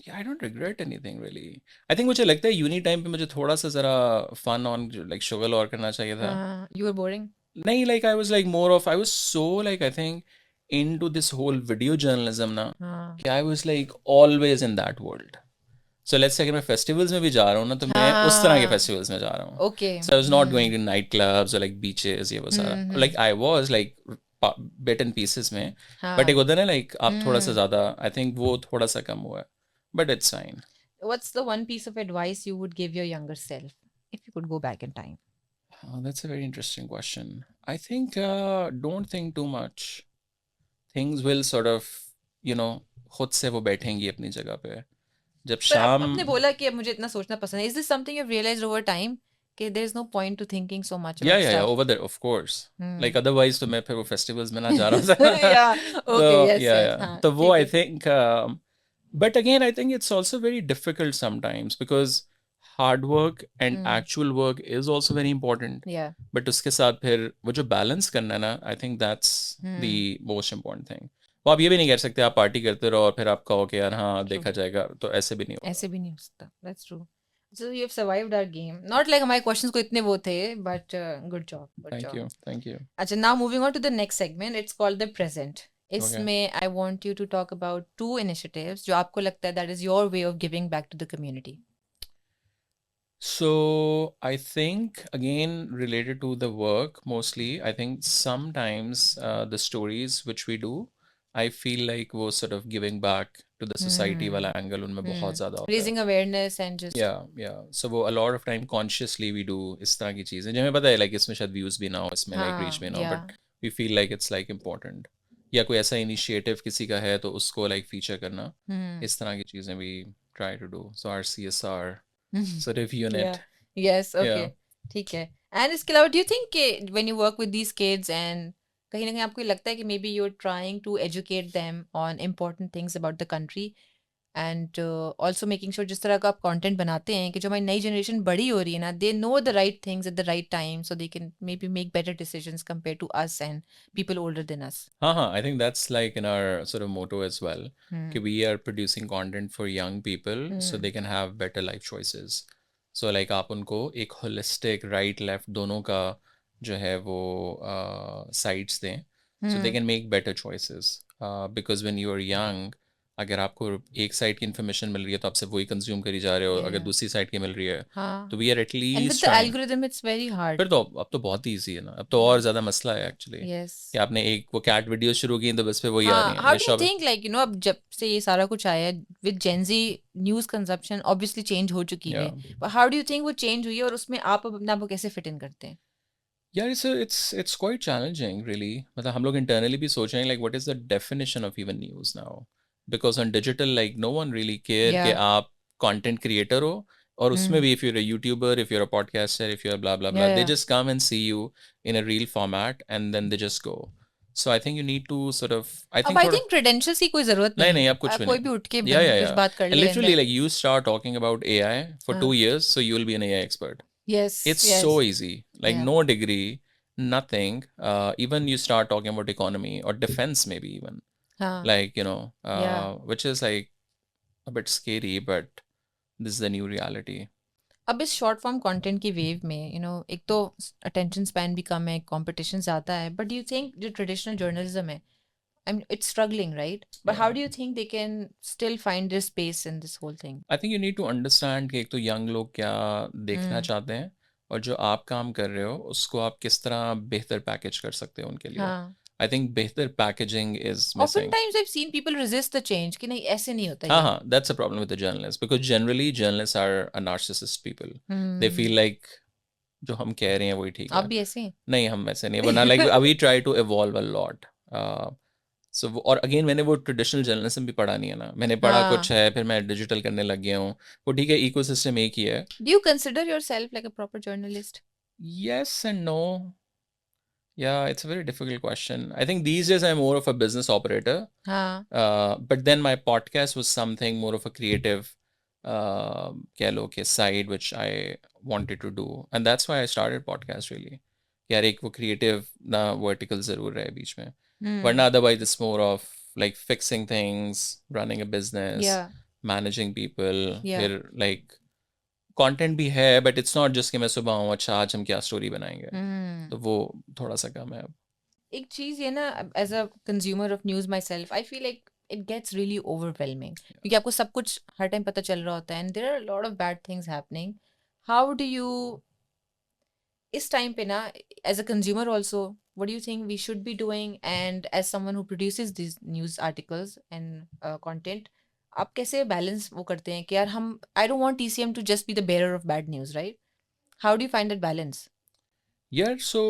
yeah I don't regret anything really. I think मुझे लगता है uni time पे मुझे थोड़ा सा ज़रा fun on like sugar और करना चाहिए था. you were boring. नहीं like I was like more of I was so like I think into this whole video journalism ना हाँ. कि I was like always in that world. So let's say अगर मैं festivals में भी जा रहा हूँ ना तो मैं उस तरह के हाँ. festivals में जा रहा हूँ. Okay. So I was not going to nightclubs or like beaches ये वो सारा. Like I was like bit and pieces में. But एक होता है ना like आप थोड़ा सा ज़्यादा I think वो थोड़ा सा कम हुआ है. But it's fine. What's the one piece of advice you would give your younger self if you could go back in time? That's a very interesting question. I think don't think too much. Things will sort of you know खुद से वो बैठेंगी अपनी जगह पे. जब पर शाम आपने बोला कि अब मुझे इतना सोचना पसंद है. Is this something you've realized over time कि there is no point to thinking so much about yeah stuff? over there of course. Like otherwise तो मैं फिर वो festivals में ना जा रहा था. Yeah. तो Okay. Yes. yeah Yes. yeah. हाँ, तो वो I ठीक है. think but again I think it's also very difficult sometimes because hard work and actual work is also very important. Yeah. But उसके साथ फिर वो जो balance करना है ना I think that's the most important thing. वो आप ये भी नहीं कर सकते आप पार्टी करते रहो और फिर आप कहो कि यार हाँ देखा जाएगा तो ऐसे भी नहीं होगा. ऐसे भी नहीं हो सकता. That's true. So you have survived our game. Not like हमारे questions को इतने वो थे, but good job. Good Thank job. you. Thank you. अच्छा, now moving on to the next segment. It's called the present. इसमें I want you to talk about 2 initiatives जो आपको लगता है that is your way of giving back to the community. So I think again related to the work mostly I think sometimes the stories which we do I feel like वो sort of giving back to the society वाला angle उनमें बहुत ज़्यादा होता है. Raising awareness and just Yeah. So वो a lot of time consciously we do इस तरह की चीज़ें जो हमें पता है like इसमें शायद views भी ना हो इसमें like reach भी ना हो yeah. but we feel like it's like important. या कोई ऐसा initiative किसी का है तो उसको like feature करना इस तरह की चीज़ें we try to do. So our CSR sort of unit. Yeah. Yes, okay. Yeah. ठीक है. And इसके अलावा do you think कि when you work with these kids and कहीं ना कहीं आपको ये लगता है कि maybe you're trying to educate them on important things about the country and also making sure जिस तरह का आप content बनाते हैं कि जो हमारी नई generation बड़ी हो रही है ना they know the right things at the right time so they can maybe make better decisions compared to us and people older than us. हाँ I think that's like in our sort of motto as well कि we are producing content for young people so they can have better life choices. So like आप उनको एक holistic right left दोनों का जो है वो sides दें so they can make better choices because when you are young अगर आपको एक साइड की इन्फॉर्मेशन मिल रही है तो आपसे वही कंज्यूम करी जा रहे हो अगर दूसरी साइड की मिल रही है तो we are And with at least the algorithm it's very hard. फिर तो अब तो बहुत ईजी है ना अब तो और ज़्यादा मसला है एक्चुअली Yes. कि आपने एक वो कैट वीडियो शुरू की तो बस पे वही आ रही How है do you think like you know अब जब से ये सारा कुछ आया है with Gen Z news consumption obviously change हो चुकी है but how do you think वो change हुई है और उसमें आप अपने आप को कैसे fit in करते हैं? यार it's quite challenging really मतलब हम लोग internally भी सोच रहे हैं like what is the definition of even news now because on digital like no one really care कि Yeah. आप content creator हो और उसमें Hmm. भी if you're a YouTuber, if you're a podcaster, if you're blah blah blah, Yeah, they yeah. just come and see you in a reel format and then they just go. So I think you need to sort of I अब think आई थोड़ा think credentials की कोई जरूरत नहीं नहीं नहीं है, अब कुछ भी कोई भी नहीं उठ के yeah yeah कुछ yeah बात कर and ले and literally then like you start talking about AI for 2 years so you'll be an AI expert. yes, It's yes, so easy, like yeah, no degree, nothing. Even you start talking about economy or defense maybe even हाँ, like yeah. which is like a bit scary, but this is the new reality. अब इस short form content की wave में एक तो attention span भी कम है, competition ज़्यादा है, बट यू थिंक जो ट्रेडिशनल जर्नलिज्म है, I mean it's struggling right, but how Yeah, do you think they can still find their space in this whole thing? I think you need to understand कि एक तो young लोग क्या देखना चाहते हैं और जो आप काम कर रहे हो उसको आप किस तरह बेहतर पैकेज कर सकते हो उनके लिए. हाँ, I think बेहतर packaging is often missing. Times I have seen people resist the change कि नहीं ऐसे नहीं होता हाँ ये. हाँ, that's a problem with the journalists because generally journalists are a narcissist people. They feel hmm, like जो हम कह रहे हैं वही ठीक आप है. भी ऐसे हैं? नहीं हम वैसे नहीं वरना like we try to evolve a lot. So और अगेन मैंने वो ट्रेडिशनल जर्नलिज्म भी पढ़ा नहीं है ना, मैंने पढ़ा कुछ हाँ. है फिर मैं डिजिटल करने लग गया हूँ. वो ठीक है इकोसिस्टम एक ही है. Do you consider yourself like a proper journalist? Yes and no. Yeah, it's a very difficult question. I think these days I'm more of a business operator. हाँ. But then my podcast was something more of a creative कह लो कि side which I wanted to do. And that's why I started podcast really. यार एक वो creative ना vertical ज़रूर रहे बीच में. But otherwise it's more of like fixing things, running a business, Yeah. managing people. Yeah. फिर like content भी है but it's not just कि मैं सुबह आऊँ अच्छा आज हम क्या story बनाएंगे. तो वो थोड़ा सा कम है अब. एक चीज ये ना, as a consumer of news myself I feel like it gets really overwhelming क्योंकि आपको सब कुछ हर टाइम पता चल रहा होता है and there are lot of bad things happening. How do you इस टाइम पे ना, as a consumer also, what do you think we should be doing, and as someone who produces these news articles and content, आप कैसे balance वो करते हैं कि यार हम, I don't want TCM to just be the bearer of bad news, right? How do you find that balance? यार so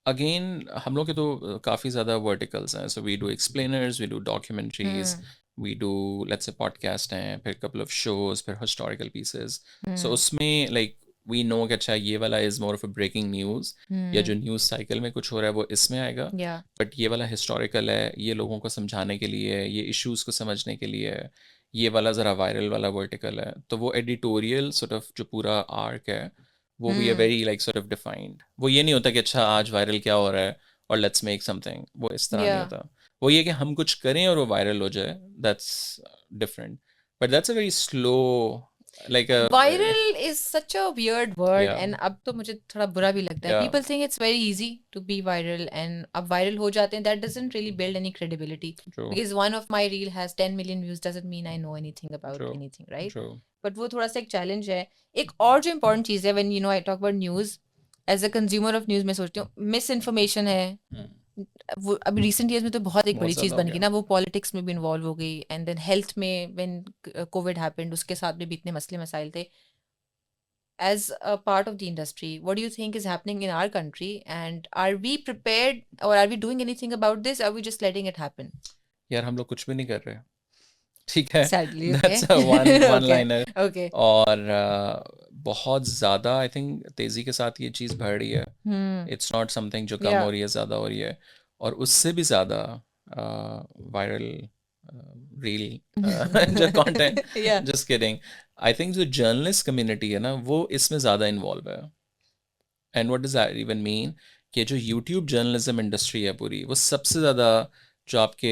again हम लोग के तो काफ़ी ज़्यादा वर्टिकल्स हैं. So we do explainers, we do documentaries, we do let's say podcast हैं, फिर कपल ऑफ शोज, फिर हिस्टोरिकल पीसेस. सो उसमें लाइक वी नो कि अच्छा ये वाला is more of a breaking news या जो न्यूज़ साइकिल में कुछ हो रहा है वो इसमें आएगा. या बट ये वाला हिस्टोरिकल है, ये लोगों को समझाने के लिए है, ये इश्यूज़ को समझने के लिए है. ये वाला ज़रा वायरल वाला वर्टिकल है. तो वो एडिटोरियल सॉर्ट ऑफ जो पूरा आर्क है वो भी है very like sort of defined. वो ये नहीं होता कि अच्छा आज वायरल क्या हो रहा है और लेट्स मेक समथिंग. वो इस तरह नहीं या होता. वो ये कि हम कुछ करें और वो वायरल हो जाए. That's different. But that's a very slow like a viral is such a weird word, yeah and अब तो मुझे थोड़ा बुरा भी लगता है. Yeah people think it's very easy to be viral, and अब वायरल हो जाते हैं. That doesn't really build any credibility true because one of my reel has 10 million views doesn't mean I know anything about true anything, right? True but वो थोड़ा सा एक challenge है. एक और जो इम्पोर्टेंट चीज़ है, when I talk about news, as a consumer of news मैं सोचती हूँ मिस इन्फॉर्मेशन है. वो अभी रिसेंट ईयर्स में तो बहुत एक बहुत बड़ी चीज़ ज़्यादा हो बन गई गया. ना, वो पॉलिटिक्स में भी इन्वॉल्व हो गई, एंड देन हेल्थ में व्हेन कोविड हैपेंड उसके साथ में भी इतने मसले मसाइल थे. As a part of the industry, what do you think is happening in our country, and are we prepared, or are we doing anything about this, or are we just letting it happen? यार हम लोग कुछ भी नहीं कर रहे. ठीक है. Sadly, okay. That's a one one Okay, liner. okay. और बहुत ज़्यादा आई थिंक तेज़ी के साथ ये चीज़ बढ़ रही है. इट्स नॉट समथिंग जो कम Yeah. हो रही है, ज़्यादा हो रही है. और उससे भी ज़्यादा वायरल रील जो content. Yeah. Just kidding. I think जो जर्नलिस्ट कम्युनिटी है ना वो इसमें ज़्यादा इन्वॉल्व है. And what does that even mean कि जो यूट्यूब जर्नलिज्म इंडस्ट्री है पूरी वो सबसे ज़्यादा जो आपके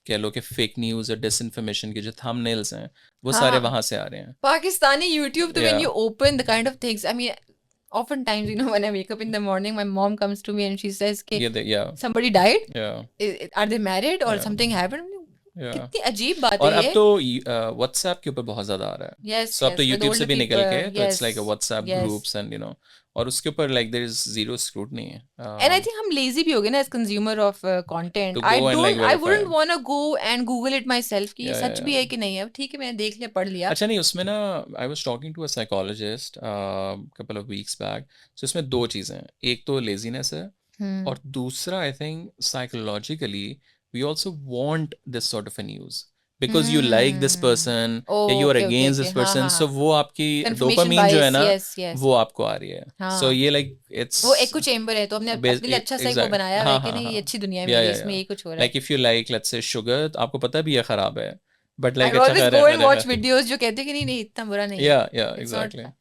कह लो कि फेक न्यूज़ और डिसइंफॉर्मेशन के जो थंबनेल्स हैं वो सारे हाँ, वहाँ से आ रहे हैं. Pakistani YouTube, तो when Yeah. you open the kind of things, I mean, oftentimes, when I wake up in the morning, my mom comes to me and she says, "Ke Yeah. somebody died? Yeah. Are they married or Yeah. something happened?" Yeah. कितनी अजीब बात और है अब ये. तो WhatsApp के ऊपर बहुत ज़्यादा आ रहा है. Yes, सो अब तो yes, with यूट्यूब से older भी निकल के people. तो it's Yes, like a WhatsApp yes. Groups and और उसके ऊपर like there is zero scrutiny. And I think हम lazy भी हो गए ना as consumer of content. To I go and, like, don't, I wouldn't verify. wanna go and Google it myself कि ये Yeah, सच yeah, भी है yeah. कि नहीं है. ठीक है, मैंने देख लिया, पढ़ लिया. अच्छा नहीं उसमें ना I was talking to a psychologist couple of weeks back. So इसमें दो चीज़ें हैं. एक तो लेजीनेस है और दूसरा I think psychologically we also want this sort of a news because you like this person या you are okay okay against okay this हाँ person, हाँ so हाँ वो आपकी कंफर्मेशन dopamine जो है बायस ना यस यस वो आपको आ रही है. So हाँ ये like it's वो एको चेम्बर है तो हमने अपने लिए अच्छा सा एक वो exact बनाया हुआ है हाँ कि हाँ नहीं ये हाँ अच्छी दुनिया है yeah मेरी yeah इसमें yeah यही कुछ हो रहा है like if you like let's say sugar तो आपको पता भी है खराब है but आई like अच्छा ऑलवेज खा गो रहे एंड हैं वॉच वीडियोस जो कहते हैं कि नहीं नहीं इतना बुरा नहीं है yeah इट्स नॉट exactly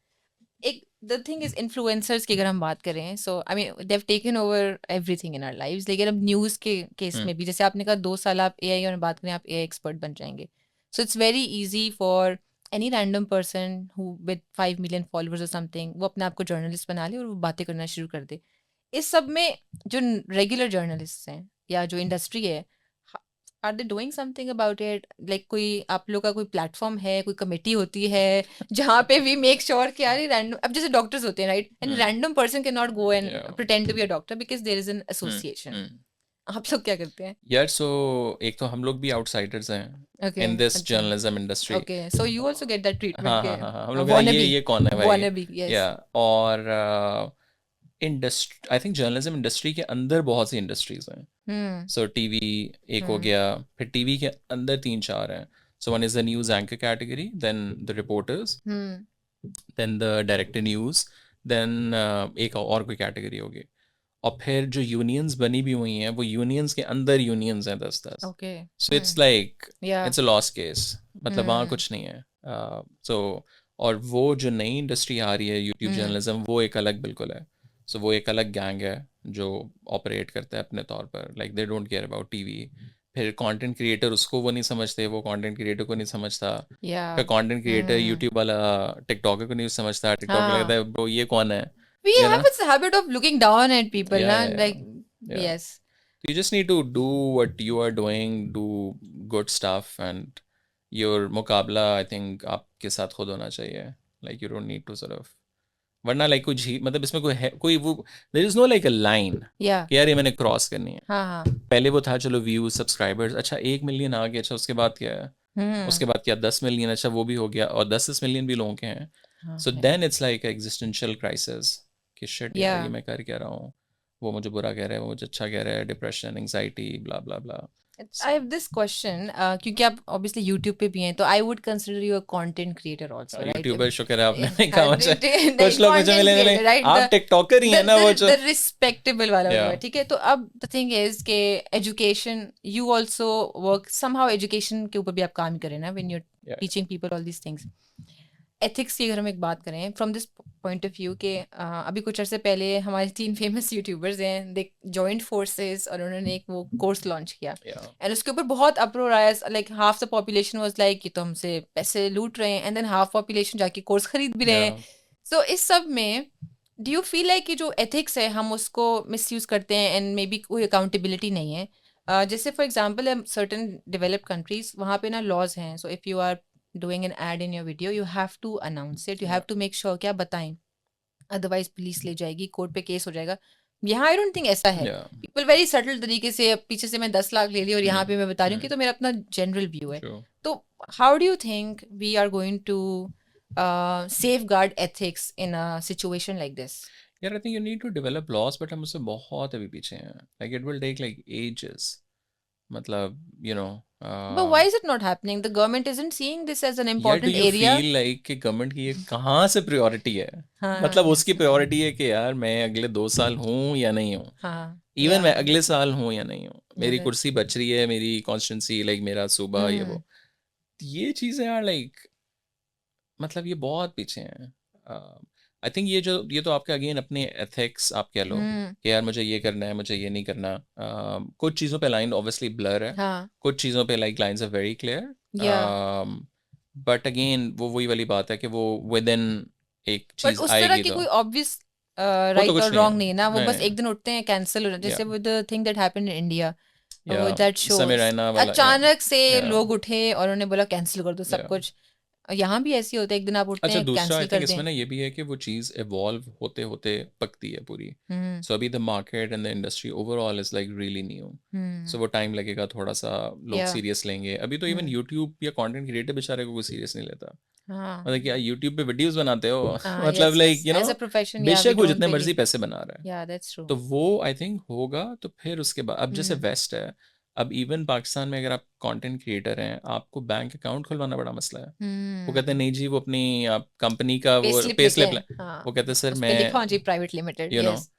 एक द थिंग इज इन्फ्लुएंसर्स की अगर हम बात करें so I mean they have taken over everything in our lives लेकिन अब न्यूज़ के केस में भी जैसे आपने कहा 2 साल आप एआई और बात करें आप एआई एक्सपर्ट बन जाएंगे so it's very easy for any random person who with 5 million followers और समथिंग वो अपने आप को जर्नलिस्ट बना ले और वो बातें करना शुरू कर दे इस सब में जो रेगुलर जर्नलिस्ट हैं या जो इंडस्ट्री है are they doing something about it like कोई आप लोग का कोई प्लेटफॉर्म है कोई कमेटी होती है जहाँ पे वी मेक श्योर कि यार रैंडम अब जैसे डॉक्टर्स होते हैं right and random person can not go and yeah pretend to be a doctor because there is an association hmm. आप लोग क्या करते हैं यार सो एक तो हम लोग भी आउटसाइडर्स हैं ओके इन दिस अच्छा journalism industry. Okay so you also get that treatment हाँ के हाँ हाँ हाँ हम लोग वांना ये कौन है भाई. वांना बी यस या और industry I think journalism industry के अंदर बहुत सी इंडस्ट्रीज हैं. हम्म सो टीवी एक हो गया फिर टीवी के अंदर 3-4 हैं. So one is the news anchor category then the reporters hmm then the director news then एक और कोई कैटेगरी होगी और फिर जो यूनियंस बनी भी हुई हैं वो यूनियंस के अंदर यूनियंस हैं 10-10. ओके सो इट्स लाइक या इट्स अ लॉस केस मतलब वहाँ कुछ नहीं है. सो और वो जो नई इंडस्ट्री आ रही है यूट्यूब जर्नलिज्म वो एक अलग बिल्कुल है. सो वो एक अलग गैंग है जो ऑपरेट करता है अपने तौर पर like they don't care about TV. फिर कंटेंट क्रिएटर उसको वो नहीं समझते वो कंटेंट क्रिएटर को नहीं समझता. या फिर कंटेंट क्रिएटर यूट्यूब वाला टिकटॉकर को नहीं समझता. टिकटॉक हाँ लगता है ब्रो ये कौन है we you have know this habit of looking down at people yeah na yeah like yeah yes you just need to do what you are doing do good stuff and your मुकाबला I think आपके साथ खुद होना चाहिए like you don't need to sort of वरना like कुछ ही मतलब इसमें कोई है कोई वो there is no like a line yeah कि यार ये मैंने क्रॉस करनी है. हाँ हाँ पहले वो था चलो व्यूज सब्सक्राइबर्स अच्छा 1 मिलियन आ गया अच्छा उसके बाद क्या है उसके बाद क्या 10 मिलियन अच्छा वो भी हो गया और 10 मिलियन भी लोगों के हैं. हाँ so then it's like existential crisis कि शिट यार yeah ये मैं कर क्या रहा हूँ वो मुझे बुरा कह रहा है वो मुझे अच्छा कह रहा है depression anxiety blah blah blah. I have this question क्योंकि आप obviously YouTube पे भी हैं तो I would consider you a content creator also right YouTuber शुक्र है आपने नहीं हाँ, कहा मुझे नहीं, कुछ लोग मुझे content मिले creator, नहीं right? आप टिकटॉकर ही है ना वो जो the respectable वाला Yeah. होता है ठीक है तो अब the thing is कि education you also work somehow education के ऊपर भी आप काम ही करें ना when you're Yeah. teaching people all these things ethics की अगर हम एक बात करें from this point of view के अभी कुछ अर्से पहले हमारे 3 फेमस यूट्यूबर्स हैं दे जॉइंट फोर्सेस और उन्होंने एक वो कोर्स लॉन्च किया Yeah. एंड उसके ऊपर बहुत अप्रोर आया like half the population was like कि तो हमसे पैसे लूट रहे हैं एंड देन हाफ पॉपुलेशन जाके कोर्स खरीद भी रहे हैं. Yeah. सो इस सब में डू यू फील लाइक कि जो एथिक्स है हम उसको मिसयूज करते हैं एंड मे बी कोई अकाउंटेबिलिटी नहीं है. जैसे for example certain developed countries वहाँ पे ना लॉज हैं so if you are doing an ad in your video you have to announce it you have to make sure कि आप बताएं अदरवाइज पुलिस ले जाएगी कोर्ट पे केस हो जाएगा. यहाँ आई डोंट थिंक ऐसा है Yeah. पीपल वेरी सटल तरीके से पीछे से मैं 10 लाख ले ली और यहाँ पे मैं बता रही हूँ कि तो मेरा अपना जनरल व्यू है. True. तो how do you think we are going to safeguard ethics in a situation like this? Yeah, I think you need to develop laws, but हम उससे बहुत अभी पीछे हैं. Like it will take like ages. मतलब you know. But why is it not happening? The government isn't seeing this as an यार important do you area. feel like कि government की ये कहाँ से प्रायोरिटी है? हाँ मतलब उसकी प्रायोरिटी है कि यार मैं अगले 2 साल हूँ या नहीं हूँ. हाँ इवन मैं अगले साल हूँ या नहीं हूँ मेरी Yeah. कुर्सी बच रही है मेरी कॉन्स्टिट्यूंसी लाइक मेरा सूबा ये वो ये चीज़ें यार लाइक मतलब ये बहुत पीछे हैं. आई थिंक ये तो आपके अगेन अपने एथिक्स आप कह लो कि यार मुझे ये करना है मुझे ये नहीं करना. कुछ चीज़ों पे लाइन ऑब्वियसली ब्लर है हाँ कुछ चीज़ों पे like lines are very clear. Yeah. But again वो वही वाली बात है कि वो विद इन एक बट चीज़ उस तरह आएगी की तो कोई ऑब्वियस तो राइट कुछ और नहीं रॉन्ग है. नहीं है ना वो बस नहीं. एक दिन उठते हैं कैंसिल हो जाते हैं जैसे Yeah. With the thing that happened in India Yeah. That समय शोज रैना वाला अचानक से Yeah. लोग उठे और उन्होंने बोला कैंसिल कर दो सब Yeah. कुछ. यहाँ भी ऐसी होता है एक दिन आप उठते अच्छा हैं दूसरा आई कैंसिल थिंक कर इसमें दें. ना ये भी है कि वो चीज़ इवॉल्व होते होते पकती है पूरी. हम्म सो अभी the market and the industry overall is like really new. So वो टाइम लगेगा थोड़ा सा लोग Yeah. सीरियस लेंगे. अभी तो इवन यूट्यूब या कंटेंट क्रिएटर बेचारे को कोई सीरियस नहीं लेता. हाँ मतलब क्या यूट्यूब पे वीडियोस बनाते हो हाँ मतलब yes like yes you as know a profession yeah we बेशक वो don't जितने really मर्जी पैसे बना रहा है yeah that's true. तो वो आई थिंक होगा. तो फिर उसके बाद अब जैसे वेस्ट है अब इवन पाकिस्तान में अगर आप कंटेंट क्रिएटर हैं, आपको बैंक अकाउंट खुलवाना बड़ा मसला है। वो कहते हैं नहीं जी, वो अपनी आप कंपनी का पे वो स्लिप पे लेके स्लिप, हाँ वो कहते हैं सर उस पे लिखा मैं जी private limited you know yes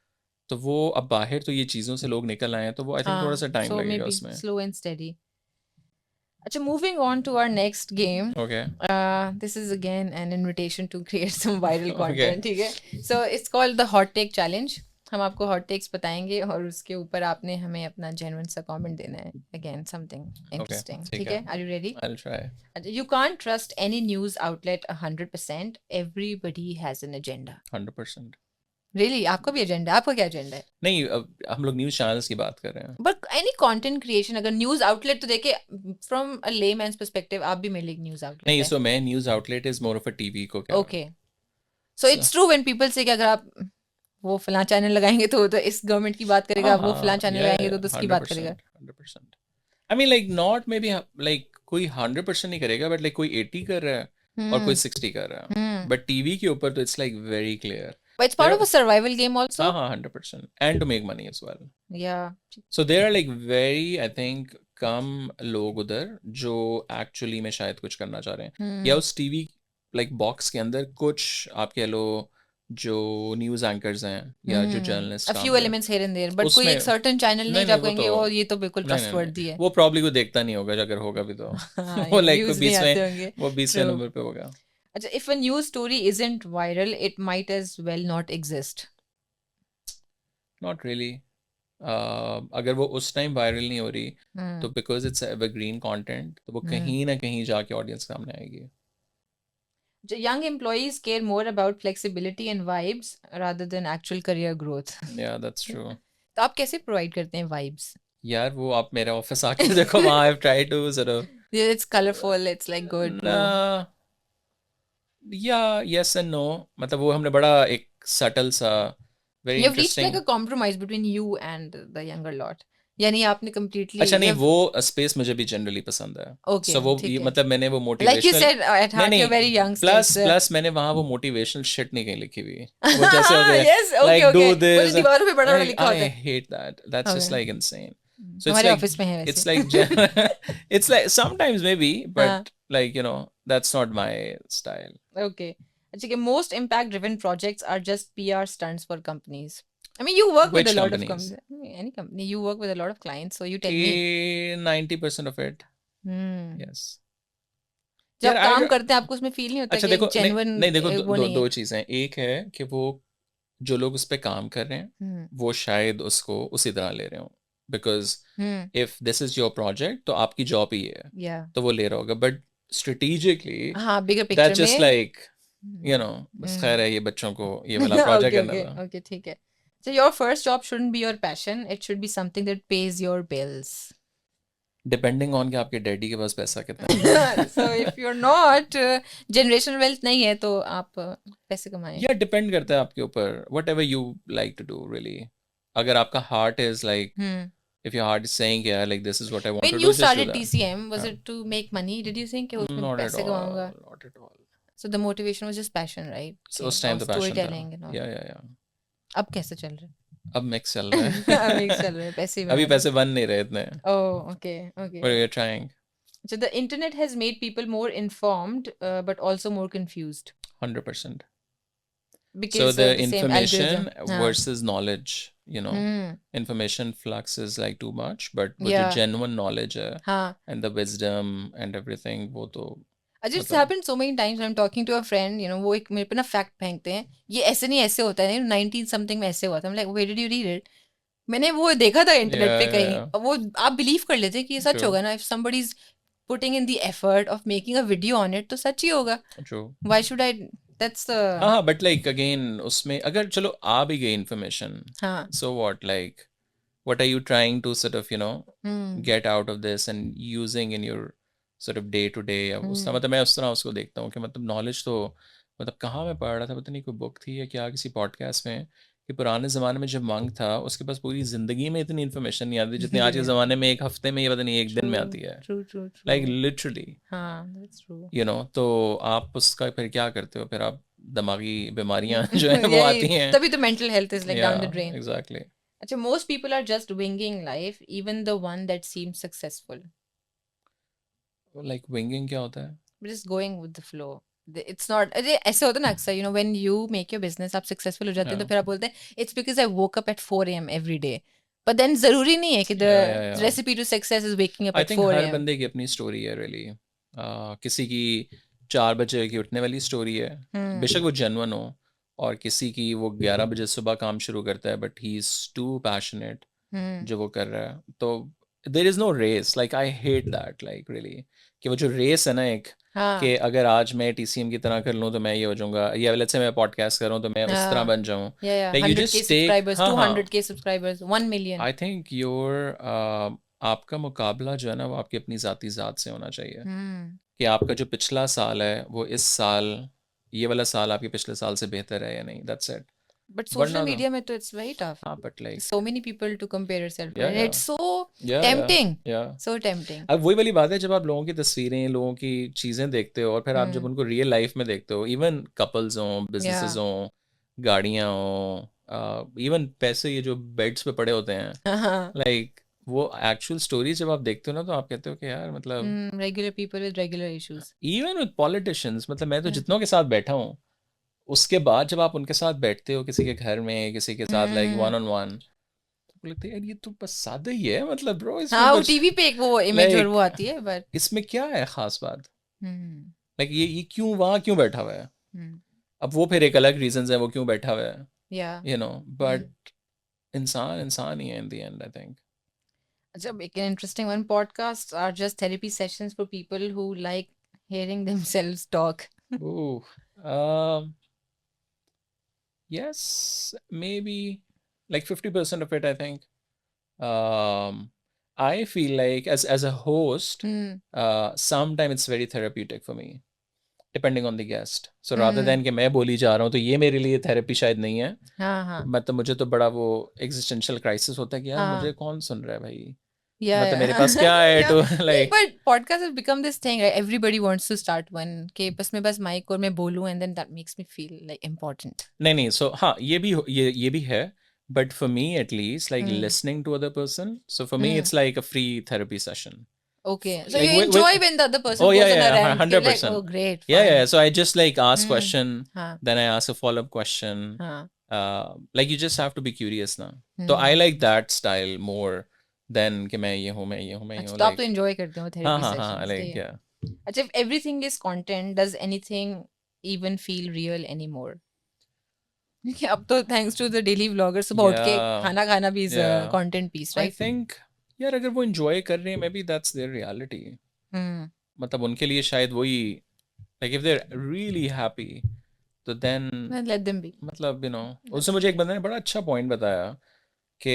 तो वो अब बाहर तो ये चीज़ों से लोग निकल आए हैं, तो वो आई थिंक थोड़ा सा हाँ टाइम सो मे लगेगा बी उसमें। स्लो एंड स्टेडी अच्छा moving on to our next game okay this is again an invitation to create some viral okay content ठीक है so it's called the hot take challenge हम आपको hot takes बताएंगे और उसके ऊपर आपने हमें अपना genuine सा comment देना है again something ओके interesting ठीक ठीक है, है are you ready I will try. You can't trust any news outlet 100%. Everybody has an agenda. 100%। Really? आपका भी agenda है? आपका क्या agenda है? नहीं, अब हम लोग न्यूज़ चैनल्स की बात कर रहे हैं। But any content creation अगर news outlet तो देखे from a layman's perspective आप भी मेरे लिए एक news outlet नहीं, है. सो मैं news outlet is more of a TV को कह रहा हूँ। Okay. So So, it's true when people say कि अगर आप वो फलां चैनल लगाएंगे तो इस गवर्नमेंट की बात करेगा, हाँ आप वो फलां हाँ, चैनल या लगाएंगे तो उसकी बात करेगा. 100%। I mean like not may be like कोई 100% नहीं करेगा, बट लाइक कोई 80 कर रहा है और कोई 60 कर रहा है, बट टीवी के ऊपर तो it's like very clear. But it's part of a survival game also. हाँ हाँ, 100%, and to make money as well. Yeah. So there are like very I think कम लोग उधर जो एक्चुअली में शायद कुछ करना चाह रहे हैं, या उस टीवी लाइक बॉक्स के अंदर कुछ आप कह लो जो न्यूज़ एंकर्स हैं या जो जर्नलिस्ट A काम few कर रहे हैं elements here and there. But कोई उसमें एक certain channel नहीं नहीं जब नहीं, वो कहेंगे तो ओ ये तो बिल्कुल नहीं नहीं trustworthy नहीं, है. वो प्रॉब्ली कोई देखता नहीं होगा, अगर होगा भी तो हाँ वो ये लाइक कोई views नहीं 20वें, आते होंगे. वो 20वें True. नंबर पे होगा। अच्छा, if a news story isn't viral, it might as well not exist. Not really. अगर वो उस टाइम वायरल नहीं हो रही Hmm. तो बिकॉज इट्स एवरग्रीन कंटेंट, तो वो कहीं ना कहीं जाके ऑडियंस के सामने आएगी। Young employees care more about flexibility and vibes rather than actual career growth. या दैट्स ट्रू। तो आप कैसे प्रोवाइड करते हैं vibes? यार वो आप मेरे ऑफिस आके देखो, वहाँ I have tried to sort of Yeah, it's colorful, it's like good. Blue. या यस एंड नो, मतलब वो हमने बड़ा एक सटल सा very You've reached like interesting. a compromise between you and the younger lot. यानी आपने completely अच्छा नहीं, you've- वो स्पेस मुझे भी जनरली पसंद है। Okay, सो वो ठीक ये है. मतलब मैंने वो like you motivational said at heart you're very young still. Plus so- plus मैंने वहाँ वो मोटिवेशनल शिट नहीं कहीं लिखी हुई। वो जैसे हो गया yes, okay, like okay. do वो जो this, दीवारों पे बड़ा बड़ा like, लिखा होता I है. hate that. That's just Okay. like insane. So it's हमारे like ऑफिस में है it's वैसे. like it's like sometimes maybe, but हाँ. like you know that's not my style. Okay. अच्छा, most impact driven projects are just PR stunts for companies. I mean, you work with Which a lot of companies? any company. You work with a lot of clients, so you tell me. 90% of it, Hmm. yes. जब यार, काम I- करते हैं आपको उसमें feel नहीं होता अच्छा कि देखो, जेन्युइन नहीं देखो, वो नहीं दो है. चीजें। एक है कि वो जो लोग उस पर काम कर रहे हैं हम्म वो शायद उसको उसी तरह ले रहे हो, because hmm if this is your project तो आपकी जॉब ही है, या तो वो ले रहा होगा, बट स्ट्रेटेजिकली हाँ बिगर दैट पिक्चर जस्ट में. लाइक यू नो बस हम्म. खैर है, ये बच्चों को ये वाला प्रोजेक्ट Okay, करना okay, था। okay, ठीक है. So your first job shouldn't be your passion. It should be something that pays your bills. Depending on कि आपके डैडी के पास पैसा कितना है। So if you're not generational wealth नहीं है तो आप पैसे कमाएं. या डिपेंड करता है आपके ऊपर, whatever you like to do really. अगर आपका heart is like, Hmm. if your heart is saying yeah like this is what I want When to you do, just do started that. TCM, was हाँ. it to make money? Did you think कि उसमें Not at पैसे all, कमाऊंगा? not at all. So the motivation was just passion, right? So उस time तो passion था। storytelling and all. या अब कैसे चल रहा है? अब मिक्स चल रहा है। अब एक चल रहा है, पैसे ही अभी बना रहे पैसे बन नहीं रहे इतने, हैं. Oh, okay, okay. but we're trying। So the internet has made people more informed, but also more confused 100%। because So the of the same information algorithm. हाँ. versus knowledge, you know, Hmm. information flux is like too much, but वो जो Yeah. genuine knowledge है हाँ. and the wisdom and everything, वो तो Ajit, it's मतलब- happened so many times when I'm talking to a friend, you know, वो एक मेरे पे ना फैक्ट फेंकते हैं, ये ऐसे नहीं ऐसे होता है, 19 समथिंग में ऐसे हुआ था. I'm like, where did you read it? मैंने वो देखा था इंटरनेट पे Yeah, कहीं. yeah. अब वो आप बिलीव कर लेते हैं कि ये सच True. होगा ना. If somebody is putting in the effort of making a video on it, तो सच ही होगा. True। Why should I? That's the हाँ, but like again उसमें अगर चलो आ भी गई information, हाँ. so what are you trying to sort of Hmm. get out of this and using in your sort of day to day, या उस तरह, मतलब मैं उस तरह उसको देखता हूँ कि मतलब नॉलेज तो मतलब कहाँ मैं पढ़ रहा था, पता नहीं कोई बुक थी या क्या, किसी पॉडकास्ट में, कि पुराने ज़माने में जब मंक था उसके पास पूरी ज़िंदगी में इतनी इन्फॉर्मेशन नहीं आती जितनी आज के ज़माने में एक हफ्ते में, ये पता नहीं एक दिन में आती है, True, true, true. Like literally, हाँ, that's true. You know. तो आप उसका फिर क्या करते हो, फिर आप दिमागी बीमारियां जो है वो यही, आती हैं। तभी तो mental health is like down the drain. Exactly. अच्छा, most people are just winging life, even the one that seems successful. Like winging क्या होता है? We're just going with the flow. It's not अरे ऐसे होता है ना अक्सर, when you make your business आप successful हो जाते हैं तो Yeah. फिर आप बोलते हैं it's because I woke up at 4 a.m. every day. But then जरूरी नहीं है कि the Yeah. recipe to success is waking up I at think 4 her a.m. बंदे की अपनी स्टोरी है रियली। किसी की 4 बजे की उठने वाली स्टोरी है, बेशक वो जेन्युइन हो, और किसी की वो 11 बजे सुबह काम शुरू करता है but he is too passionate जो वो कर रहा है। तो there is no race, like I hate that, like really, कि वो जो रेस है ना एक, कि अगर आज मैं TCM की तरह कर लूँ तो मैं ये हो जाऊंगा, या लेट्स से मैं पॉडकास्ट कर रहा हूँ तो मैं उस तरह बन जाऊँ। Yeah, like you 100K just take, subscribers, हाँ 200K subscribers, 1 million. I think आपका मुकाबला जो है ना वो आपकी अपनी ज़ाती ज़ात से होना चाहिए, कि आपका जो पिछला साल है वो इस साल, ये वाला साल आपके पिछले साल से बेहतर है या नहीं, दैट्स इट। But social वरना तो media में तो it's very tough. हाँ, but like So many people to compare yourself to. या And it's so या tempting. या So tempting. अब वही वाली बात है, जब आप लोगों की तस्वीरें, लोगों की चीज़ें देखते हो और फिर आप जब उनको रियल लाइफ में देखते हो, इवन कपल्स हों, बिजनेसेस Yeah. हों, गाड़ियाँ हों, इवन पैसे ये जो बेड्स पे पड़े होते हैं, लाइक वो एक्चुअल स्टोरी जब आप देखते हो ना तो आप कहते हो कि यार मतलब Regular people with regular issues. Even with politicians, मतलब मैं तो जितनों के साथ बैठा हूँ, उसके बाद जब आप उनके साथ बैठते हो किसी के घर में, किसी के साथ लाइक वन ऑन वन, तो लगता है यार ये तो बस सादा ही है, मतलब ब्रो इसमें हाँ, वो कुछ टीवी पे एक वो इमेज और लाइक वो आती है, but इसमें क्या है खास बात, हम्म लाइक ये क्यों वहाँ क्यों बैठा हुआ है? हम्म अब वो फिर एक अलग रीजंस है वो क्यों बैठा हुआ है, yeah. यू नो, बट इंसान इंसान ही है in the end, I think. अच्छा, एक interesting one. Podcasts are just therapy sessions for people who like hearing themselves talk. Ooh, yes, maybe like 50% of it, I think. I feel like as a host, sometimes it's very therapeutic for me, depending on the guest. So rather than कि मैं बोली जा रहा हूँ तो ये मेरे लिए थेरेपी शायद नहीं है, हाँ मतलब मुझे तो बड़ा वो एग्जिस्टेंशियल क्राइसिस होता है कि यार हाँ मुझे कौन सुन रहा है भाई, yeah मतलब मेरे yeah पास क्या है yeah. तो नहीं, like. but podcast has become this thing, right? Everybody wants to start one के बस मैं बस mic और मैं बोलूँ and then that makes me feel like important. नहीं, सो हाँ ये भी है, but for me at least like listening to other person, so for me it's like a free therapy session. Okay, so Like you enjoy when the other person oh goes yeah, on a yeah, rant. You're like, 100%. oh great, Yeah, fun. so I just like ask question, हाँ then I ask a follow-up question. हाँ Like you just have to be curious ना, तो I like that style more than कि मैं ये हूँ अच्छा, तो आप like तो enjoy करते हो हाँ therapy हाँ sessions, like सही है। yeah. अच्छा, if everything is content, does anything even feel real anymore? अब तो thanks to the daily vlogger, सुबह उठ के Yeah, खाना खाना भी is a yeah. content piece, I right? think यार अगर वो enjoy कर रहे हैं, maybe that's their reality. मतलब उनके लिए शायद वही, like if they're really happy, तो then Let them be. मतलब उससे मुझे एक बंदे ने बड़ा अच्छा पॉइंट बताया कि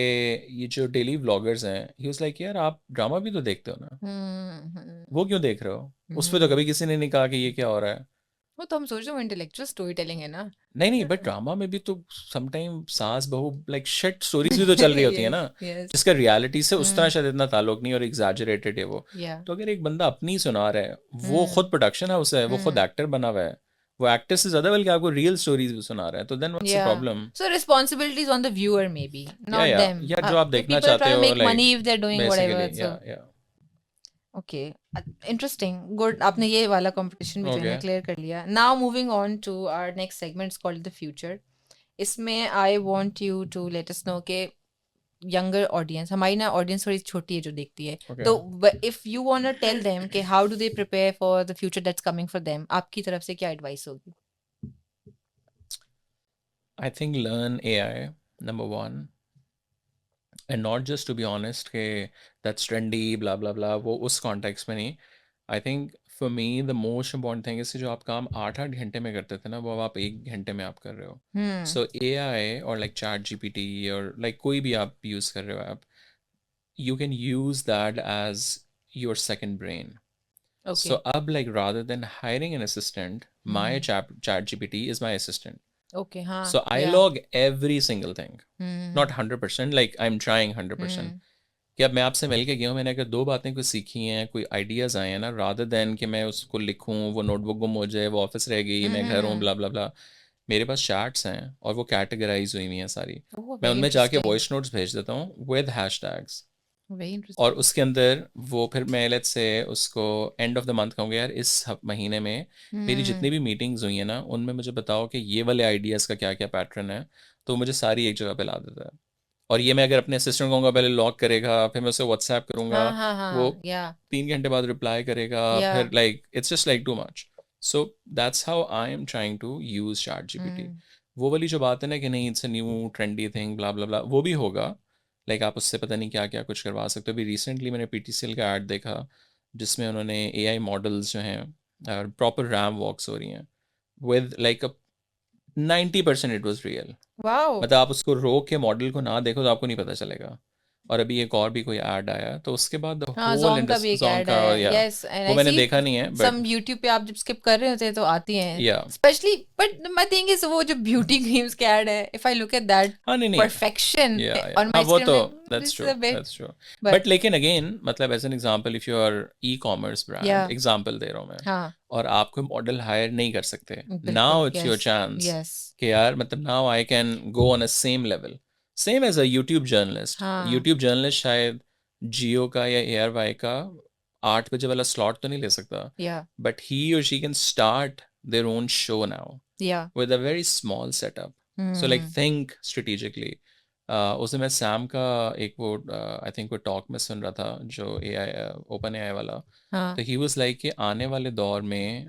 ये जो डेली व्लॉगर्स हैं, ही वाज लाइक यार आप ड्रामा भी तो देखते हो ना, वो क्यों देख रहे हो? उस पर तो कभी किसी ने नहीं कहा कि ये क्या हो रहा है। वो तो हम सोच रहे हो इंटेलेक्चुअल स्टोरी टेलिंग है ना। नहीं बट ड्रामा में भी तो समटाइम सास बहू लाइक शिट स्टोरीज भी तो चल रही होती है ना, जिसका रियलिटी से उस तरह शायद इतना ताल्लुक नहीं और एग्जैजरेटेड है वो। तो अगर एक बंदा अपनी सुना रहा है, वो खुद प्रोडक्शन हाउस है, वो खुद एक्टर बना हुआ है, वो एक्टर से ज्यादा बल्कि आपको रियल स्टोरीज भी सुना रहा है, तो then what's the problem? So responsibilities on the viewer maybe, not them. या जो आप देखना People are चाहते trying to हो make money if they're doing whatever. Basically So okay, interesting. Good. आपने ये वाला competition भी जो है ना clear कर लिया. Now moving on to our next segment, it's called the future. इसमें I want you to let us know कि younger audience, हमारी ना audience थोड़ी छोटी है जो देखती है, तो if you want to tell them कि how do they prepare for the future that's coming for them, आपकी तरफ से क्या advice होगी? I think learn AI, number one. And not just to be honest कि that's trendy blah blah blah, वो उस context में नहीं। I think for me the most important thing is कि जो आप काम 8-8 घंटे में करते थे ना, वो अब आप 1 घंटे में आप कर रहे हो। So AI or like ChatGPT or like कोई भी आप use कर रहे हो आप, you can use that as your second brain. Okay. So अब like rather than hiring an assistant, my ChatGPT is my assistant. Okay, हाँ. So I log every single thing. Not 100%, like I'm trying 100%. कि अब मैं आपसे मिल के गया हूँ, मैंने अगर 2 बातें कुछ सीखी हैं, कोई आइडियाज़ आए हैं ना, rather than कि मैं उसको लिखूँ, वो नोटबुक गुम हो जाए, वो ऑफिस रह गई, मैं घर हूँ, blah blah blah. मेरे पास चैट्स हैं और वो कैटेगराइज हुई हैं सारी, Oh, मैं very उनमें जाके interesting. वॉइस नोट्स भेज देता हूँ विद हैशटैग्स, Very और interesting. उसके अंदर वो फिर मैं लेट्स से उसको एंड ऑफ द मंथ कहूँगा यार इस महीने में मेरी जितनी Hmm. भी मीटिंग्स हुई हैं ना उनमें मुझे बताओ कि ये वाले आइडियाज़ का क्या क्या पैटर्न है, तो मुझे सारी एक जगह पे ला देता है। और ये मैं अगर अपने असिस्टेंट कहूँगा पहले लॉक करेगा, फिर मैं उसे व्हाट्सएप करूँगा, वो हाँ, yeah, 3 घंटे बाद रिप्लाई करेगा, yeah. फिर like it's just like too much. So that's how I am trying to use ChatGPT. Hmm. वो वाली जो बात है ना कि नहीं it's a new trendy thing blah blah blah, वो भी होगा। लाइक आप उससे पता नहीं क्या क्या कुछ करवा सकते हो। अभी रिसेंटली मैंने पीटीसीएल का ऐड देखा जिसमें उन्होंने एआई मॉडल्स जो हैं प्रॉपर रैम वॉक्स हो रही हैं with like a 90% it was real. Wow. मतलब आप उसको रोक के मॉडल को ना देखो तो आपको नहीं पता चलेगा। और अभी एक और भी कोई ऐड आया तो उसके बाद द हाँ, होल Zong का भी इंडस्ट्री, एक Zong ऐड का, आया है, या यस, एंड वो आई मैंने सी देखा नहीं है सम बट यूट्यूब पे आप जब स्किप कर रहे होते हैं तो आती हैं, या specially but my thing is वो जो ब्यूटी क्रीम्स के ऐड है, if I look at that हाँ नहीं नहीं, परफेक्शन या ऑन हाँ माय वो स्क्रीन, तो this that's is true, a bit, that's true. But but लेकिन अगेन मतलब as an example if you are e commerce या ब्रांड, एग्जांपल दे रहा हूँ मैं, हाँ, और आप कोई मॉडल हायर नहीं कर सकते, बिल्कुल, now it's your yes, chance yes, कि यार मतलब now I can go on a same level, same as a YouTube journalist. हाँ, यूट्यूब जर्नलिस्ट शायद जियो का या ARY का 8 बजे वाला स्लॉट तो नहीं ले सकता, या बट ही और she can start their own show now या with a very small setup. So like hmm, think strategically. उसमें मैं सैम का एक वो आई थिंक वो टॉक में सुन रहा था जो AI ओपन AI वाला, हाँ, तो ही वाज लाइक कि आने वाले दौर में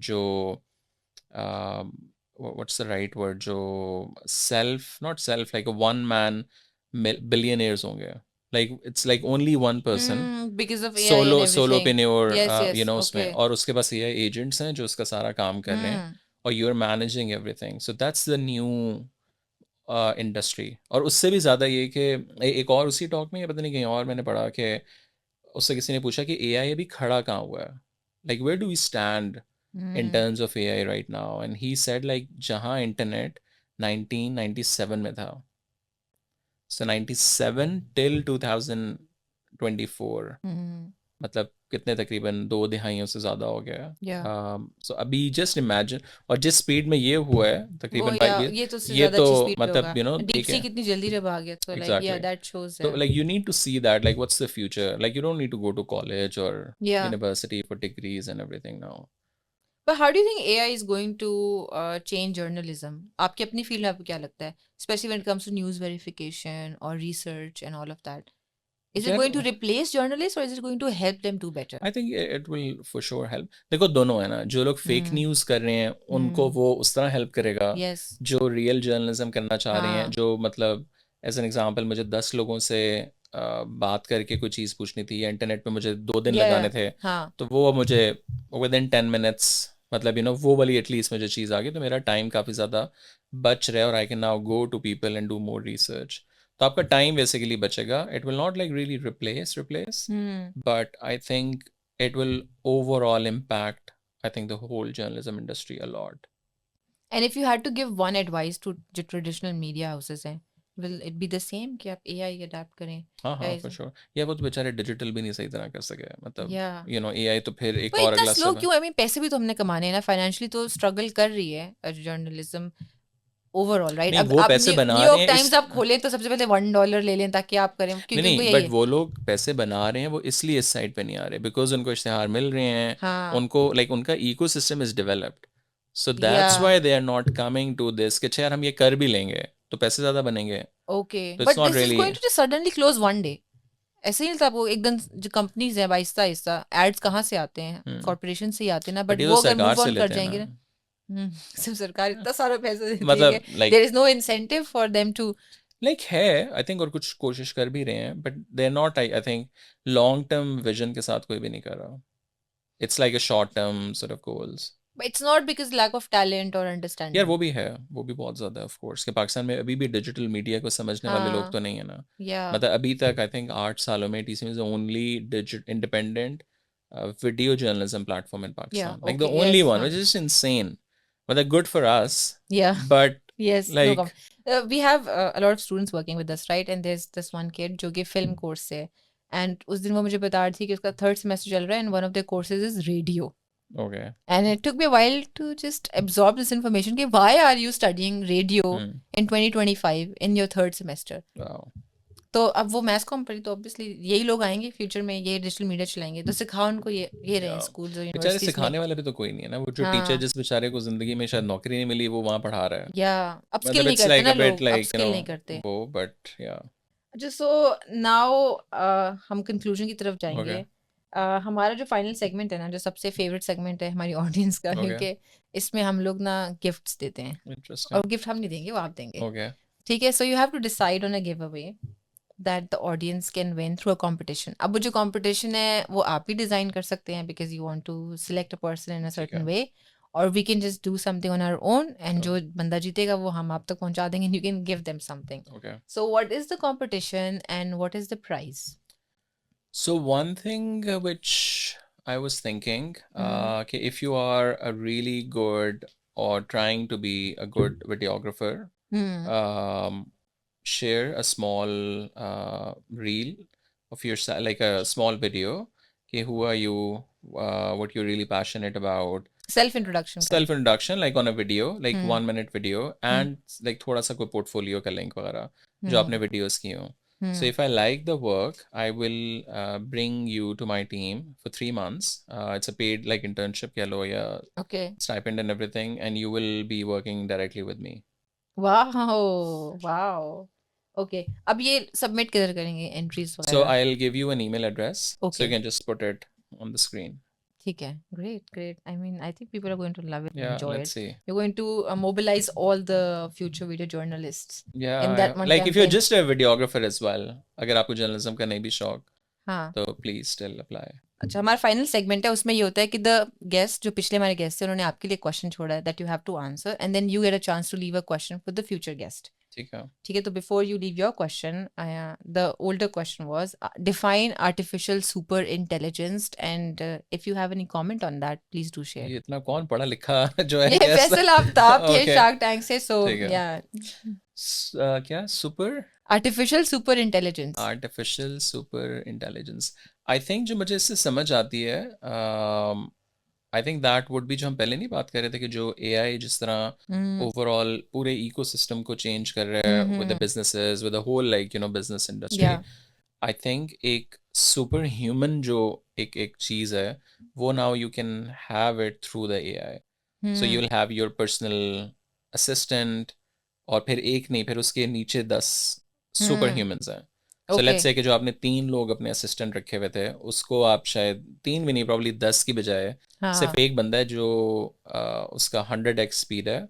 जो व्हाट्स द राइट वर्ड, जो self not self like one man billionaires होंगे, like it's like only one person, because of AI and solo everything, solopreneur, yes, you yes, no उसमें, okay, और उसके पास AI एजेंट्स हैं जो उसका सारा काम कर रहे हैं हम्म, और you are managing everything. So that's the new industry. और उससे भी ज़्यादा ये कि एक और उसी टॉक में, ये पता नहीं कहीं और मैंने पढ़ा कि उससे किसी ने पूछा कि AI अभी खड़ा कहाँ हुआ है, like where do we stand in hmm, terms of AI right now, and he said like जहाँ इंटरनेट 1997 में था, सो 97 टिल 2024, हम्म, मतलब कितने तकरीबन 2 दिहाइयों से ज़्यादा हो गया या है। सो अभी जस्ट इमेजिन, और जिस स्पीड में ये हुआ है वो, तकरीबन या ये ये तो उससे ये ज्यादा तो अच्छी स्पीड पे मतलब होगा, डीप एक सी है कितनी जल्दी जब आ गया, तो लाइक या एग्जैक्टली। दैट शोज तो है, like you need to see that like what's the future, like you don't need to go to college और या university for degrees and everything now. But how do you think AI is going to change journalism? आपकी अपनी field में आपको क्या लगता है, especially when it comes to news verification और research and all of that? Is it यार going to replace journalist और is it going to help them do better? I think it will for sure help. देखो दोनों है ना, जो लोग fake हम्म, news कर रहे हैं उनको हम्म, वो उस तरह हेल्प करेगा, यस, जो रियल जर्नलिज्म करना चाह रहे हैं, हाँ, जो मतलब एज एन एग्जांपल मुझे 10 लोगों से बात करके कोई चीज़ पूछनी थी या इंटरनेट पे मुझे 2 दिन या लगाने थे, हाँ, तो वो मुझे विद इन 10 मिनट्स, मतलब वो वाली एटलीस्ट मुझे चीज़ आ गई तो मेरा टाइम काफ़ी ज़्यादा बच रहा है और I can now go to people and do more research. तो आपका टाइम बेसिकली बचेगा, it will not like really replace, hmm, but I think it will overall impact, I think, the whole journalism industry a lot. And if you had to give one advice to जो traditional media houses हैं, will it be the same कि आप AI adapt करें, हाँ या हाँ is for sure. या वो तो बेचारे डिजिटल भी नहीं सही तरह कर सके, मतलब या AI तो फिर एक पर और इतना अगला स्लो सब है। क्यों? आई मीन पैसे भी तो हमने कमाने हैं ना, फाइनेंशियली तो स्ट्रगल कर रही है जर्नलिज्म ओवरऑल, राइट? नहीं अब वो आप पैसे बना न्यूयॉर्क रहे हैं इस, टाइम्स आप खोलें तो सबसे पहले $1 ले लें ताकि आप करें, नहीं क्योंकि उनको नहीं, यही बट है। वो लोग पैसे बना रहे हैं वो इसलिए इस साइड पे नहीं आ रहे बिकॉज उनको इश्तेहार मिल रहे हैं, हाँ, उनको लाइक उनका ecosystem is developed, so yeah that's why they are not coming to this कि यार हम ये कर भी लेंगे तो पैसे ज़्यादा बनेंगे, ओके, तो it's but not this is really. Going to just suddenly close one day, ऐसे ही नहीं था वो एकदम, जो कंपनीज हैं आहिस्ता आहिस्ता, एड्स कहाँ से आते हैं, कॉर्पोरेशन से ही आते हैं ना, बट बट ये तो वो अगर सरकार मूव से ऑन कर लेते हैं ना, जाएंगे ना, सिर्फ सरकार इतना सारा पैसा देती है कि मतलब there like is no incentive for them to, है आई थिंक, और कुछ कोशिश कर भी रहे हैं but they are not, I think long term vision के साथ कोई भी नहीं कर रहा, it's like a short term sort of goals. It's not because lack of talent और यार अंडरस्टैंडिंग। वो भी है, वो भी बहुत ज़्यादा है ऑफ कोर्स, कि पाकिस्तान में अभी भी डिजिटल मीडिया को समझने वाले लोग हाँ, तो नहीं है ना। या मतलब अभी तक आई थिंक 8 सालों में TCM is only digital independent video journalism platform in या Pakistan, like the okay, only yes, one हाँ, व्हिच इज इनसेन, मतलब गुड फॉर अस या but yes, no like. comment. We have a lot of students working with us, right? And there's this one kid जो कि film course से है, and उस दिन वो मुझे बता रही थी कि उसका 3rd semester चल रहा है and one of their courses is radio. Okay. And it took me a while to just absorb this information कि why are you studying radio in 2025 in your third semester? Wow. तो अब वो maths com पढ़ी तो obviously यही लोग आएंगे future में, ये डिजिटल मीडिया चलाएंगे, तो सिखाओ उनको ये रहे Yeah. स्कूल्स और बेचारे यूनिवर्सिटीज में। सिखाने वाले भी तो कोई नहीं है ना, वो जो टीचर हाँ जिस बेचारे को जिंदगी में शायद नौकरी नहीं मिली वो वहाँ पढ़ा रहा है, या अपस्किल मतलब नहीं इट्स करते लाइक ना अ बिट लोग, लाइक यू अपस्किल नो नहीं करते। वो, बट या अच्छा सो नाउ हम कंक्लूजन की तरफ जाएंगे। ओके हमारा जो फाइनल सेगमेंट है ना, जो सबसे फेवरेट सेगमेंट है हमारी ऑडियंस का, ओके क्योंकि इसमें हम लोग ना गिफ्ट्स देते हैं, इंटरेस्टिंग और गिफ्ट हम नहीं देंगे, वो आप देंगे, ओके ठीक है? So you have to decide on a giveaway that the audience can win through a competition. अब वो जो कंपटीशन है वो आप ही डिजाइन कर सकते हैं because you want to select a person in a ठीक सर्टेन है वे, और we can just do something on our own, and जो बंदा जीतेगा वो हम आप तक पहुंचा देंगे, and you can give them something. Okay so what is the competition and what is the prize? So one thing which I was thinking, okay, if you are a really good or trying to be a good videographer, um, share a small reel of your like a small video. Okay, who are you? What you're really passionate about? Self introduction का। Self introduction, like on a video, like 1 minute video, and like थोड़ा सा कोई portfolio का link वगैरह जो आपने videos की हो. So if I like the work, I will bring you to my team for 3 months. It's a paid like internship, kya lo, ya okay stipend and everything, and you will be working directly with me. Wow wow okay. अब ये submit किधर करेंगे entries So वगैरह? I'll give you an email address, so Okay. you can just put it on the screen. ठीक है, great great. I mean, I think people are going to love it and Yeah, enjoy let's it. see. You're going to mobilize all the future video journalists Yeah, in that one like if you're campaign. just a videographer as well, अगर आपको journalism का नहीं भी शौक, हाँ तो please still apply. अच्छा, हमारा फाइनल सेगमेंट है, उसमें ये होता है कि द गेस्ट, जो पिछले हमारे गेस्ट थे, उन्होंने आपके लिए क्वेश्चन छोड़ा है that you have to answer, and then you get a chance to leave a question for the future guest. ठीक है. ठीक है, तो before you leave your question, the older question was define artificial super intelligence, and if you have any comment on that please do share. ये इतना कौन पढ़ा लिखा जो है ये guest? फैसल आफ्ताब थे Okay. शार्क टैंक से, सो ठीक है. या क्या super artificial super intelligence. artificial super intelligence? I think जो मुझे इससे समझ आती है, I think that would be जो हम पहले नहीं बात कर रहे थे कि जो AI जिस तरह overall पूरे ecosystem को change कर रहा है with the businesses, with the whole like you know business industry. Yeah. I think एक super human जो एक चीज़ है वो now you can have it through the AI. So you will have your personal assistant, और फिर एक नहीं, फिर उसके नीचे 10 सुपर ह्यूमंस हैं. सो Okay. लेट्स से कि जो आपने 3 लोग अपने असिस्टेंट रखे हुए थे, उसको आप शायद 3 भी नहीं, प्रॉब्ली 10 की बजाय हाँ सिर्फ एक बंदा है जो उसका 100x स्पीड है,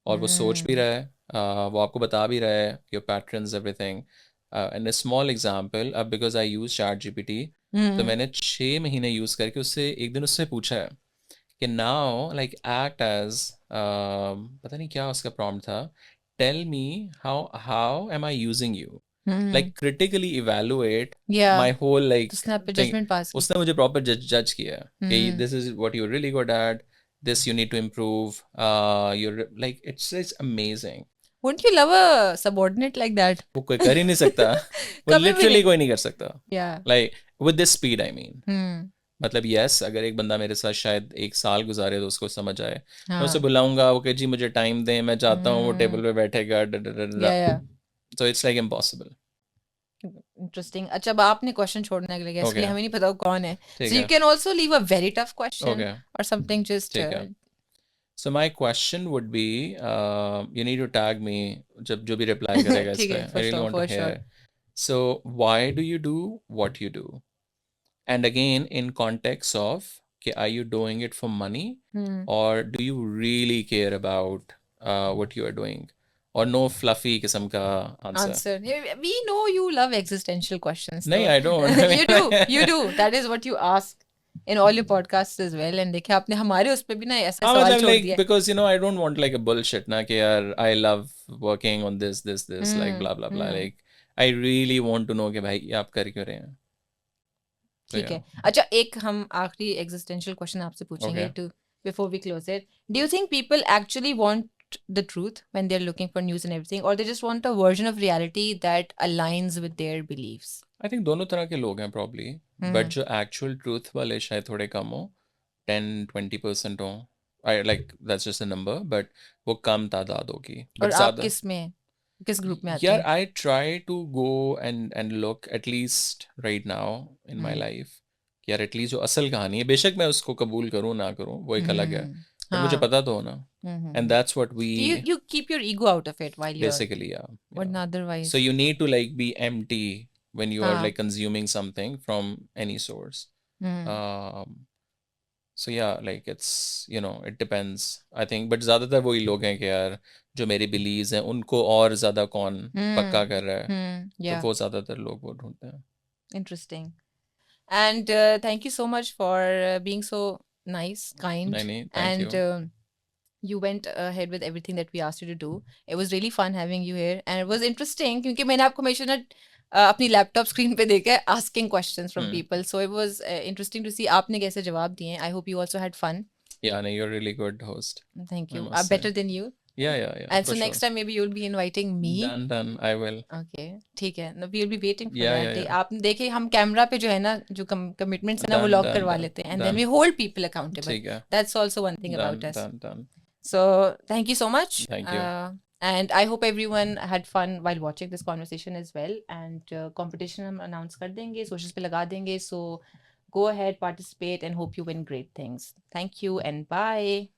और वो सोच भी रहा है, वो आपको बता भी रहा है your patterns everything. And a small example, अब बिकॉज आई यूज ChatGPT, तो मैंने 6 महीने यूज़ करके उससे एक दिन उससे पूछा है कि नाउ लाइक एक्ट एज, पता नहीं क्या उसका प्रॉम्प्ट था, tell me how am I using you, like critically evaluate Yeah. my whole like तो उसने आप पे thing. जजमेंट पास की। उसने मुझे प्रॉपर जज किया कि this is what you're really good at, this you need to improve, you're like it's amazing. Wouldn't you love a subordinate like that? वो कोई कर ही नहीं सकता, वो कभी भी literally नहीं। कोई नहीं कर सकता, Yeah. like with this speed I mean. हम्म मतलब यस, अगर एक बंदा मेरे साथ शायद 1 साल गुजारे तो उसको समझ आए, मैं हाँ उसे बुलाऊंगा, ओके जी मुझे टाइम दें, मैं चाहता हूँ, वो टेबल पे बैठेगा, या so it's like impossible. Interesting. अच्छा, अब आपने क्वेश्चन छोड़ने के लिए गेस्ट के लिए, Okay. हमें नहीं पता वो कौन है, ठीक सो यू है. Can also leave a very tough question Okay. और समथिंग जस्ट ठीक है. So my question would be, you need to tag me जब जो भी reply करेगा इस ठीक पे. है, I for really sure, want for to hear. sure. So why do you do what you do? And again, in context of, okay, are you doing it for money, or do you really care about what you are doing? Or no fluffy किस्म का answer? Answer. We know you love existential questions. नहीं, though. I don't. I mean, You do, you do. That is what you ask in all your podcasts as well. And देखिए आपने हमारे उस पे भी ना ऐसा हाँ, सवाल मतलब छोड़ like दिया है। because you know I don't want like a bullshit ना कि यार I love working on this like blah blah blah, like I really want to know कि भाई ये आप कर क्यों रहे हैं. So, ठीक yeah. है। अच्छा, एक हम आखिरी एग्जिस्टेंशियल क्वेश्चन आपसे पूछेंगे Okay. To before we close it. Do you think people actually want the truth when they're looking for news and everything, or they just want a version of reality that aligns with their beliefs? I think दोनों तरह के लोग हैं probably, but जो actual truth वाले शायद थोड़े कम हो, 10-20% हो, I like that's just a number, but वो कम तादाद होगी, और but आप ज़्यादा किस ग्रुप में आते यार हैं? I try to go and look at least right now in my hmm life कि यार एटलीस्ट जो असल कहानी है, बेशक मैं उसको कबूल करूँ ना करूँ वो एक अलग है, बट मुझे हाँ पता तो हो ना, and that's what we So you keep your ego out of it while you're, basically yeah but yeah. otherwise, So you need to like be empty when you are हाँ like consuming something from any source. Hmm Um, so yeah, like it's it depends I think, but ज़्यादातर वही लोग हैं कि यार जो मेरे beliefs हैं उनको और ज़्यादा कौन पक्का कर रहा है, तो yeah, वो ज़्यादातर लोग वो ढूंढते हैं. interesting. And thank you so much for being so nice, kind, नहीं thank and you. you went ahead with everything that we asked you to do. It was really fun having you here, and it was interesting क्योंकि मैंने आपको हमेशा ना अपनी laptop screen पे देखा है asking questions from people. So it was interesting to see आपने कैसे जवाब दिए. I hope you also had fun. Yeah, no, you're a really good host, Thank I you. must I'm say. better than you. Yeah, And for so sure. next time maybe you'll be inviting me. Done, I will. Okay, ठीक है. No, we'll be waiting for Yeah, that day. yeah. आप देखे हम camera पे जो है ना जो commitments है ना वो Done, लॉक done, करवा done, लेते हैं and then done. we hold people accountable. ठीक है. That's also one thing about us. Done. So thank you so much. Thank you. And I hope everyone had fun while watching this conversation as well. And competition हम announce कर देंगे, socials पे लगा देंगे. So go ahead, participate, and hope you win great things. Thank you and bye.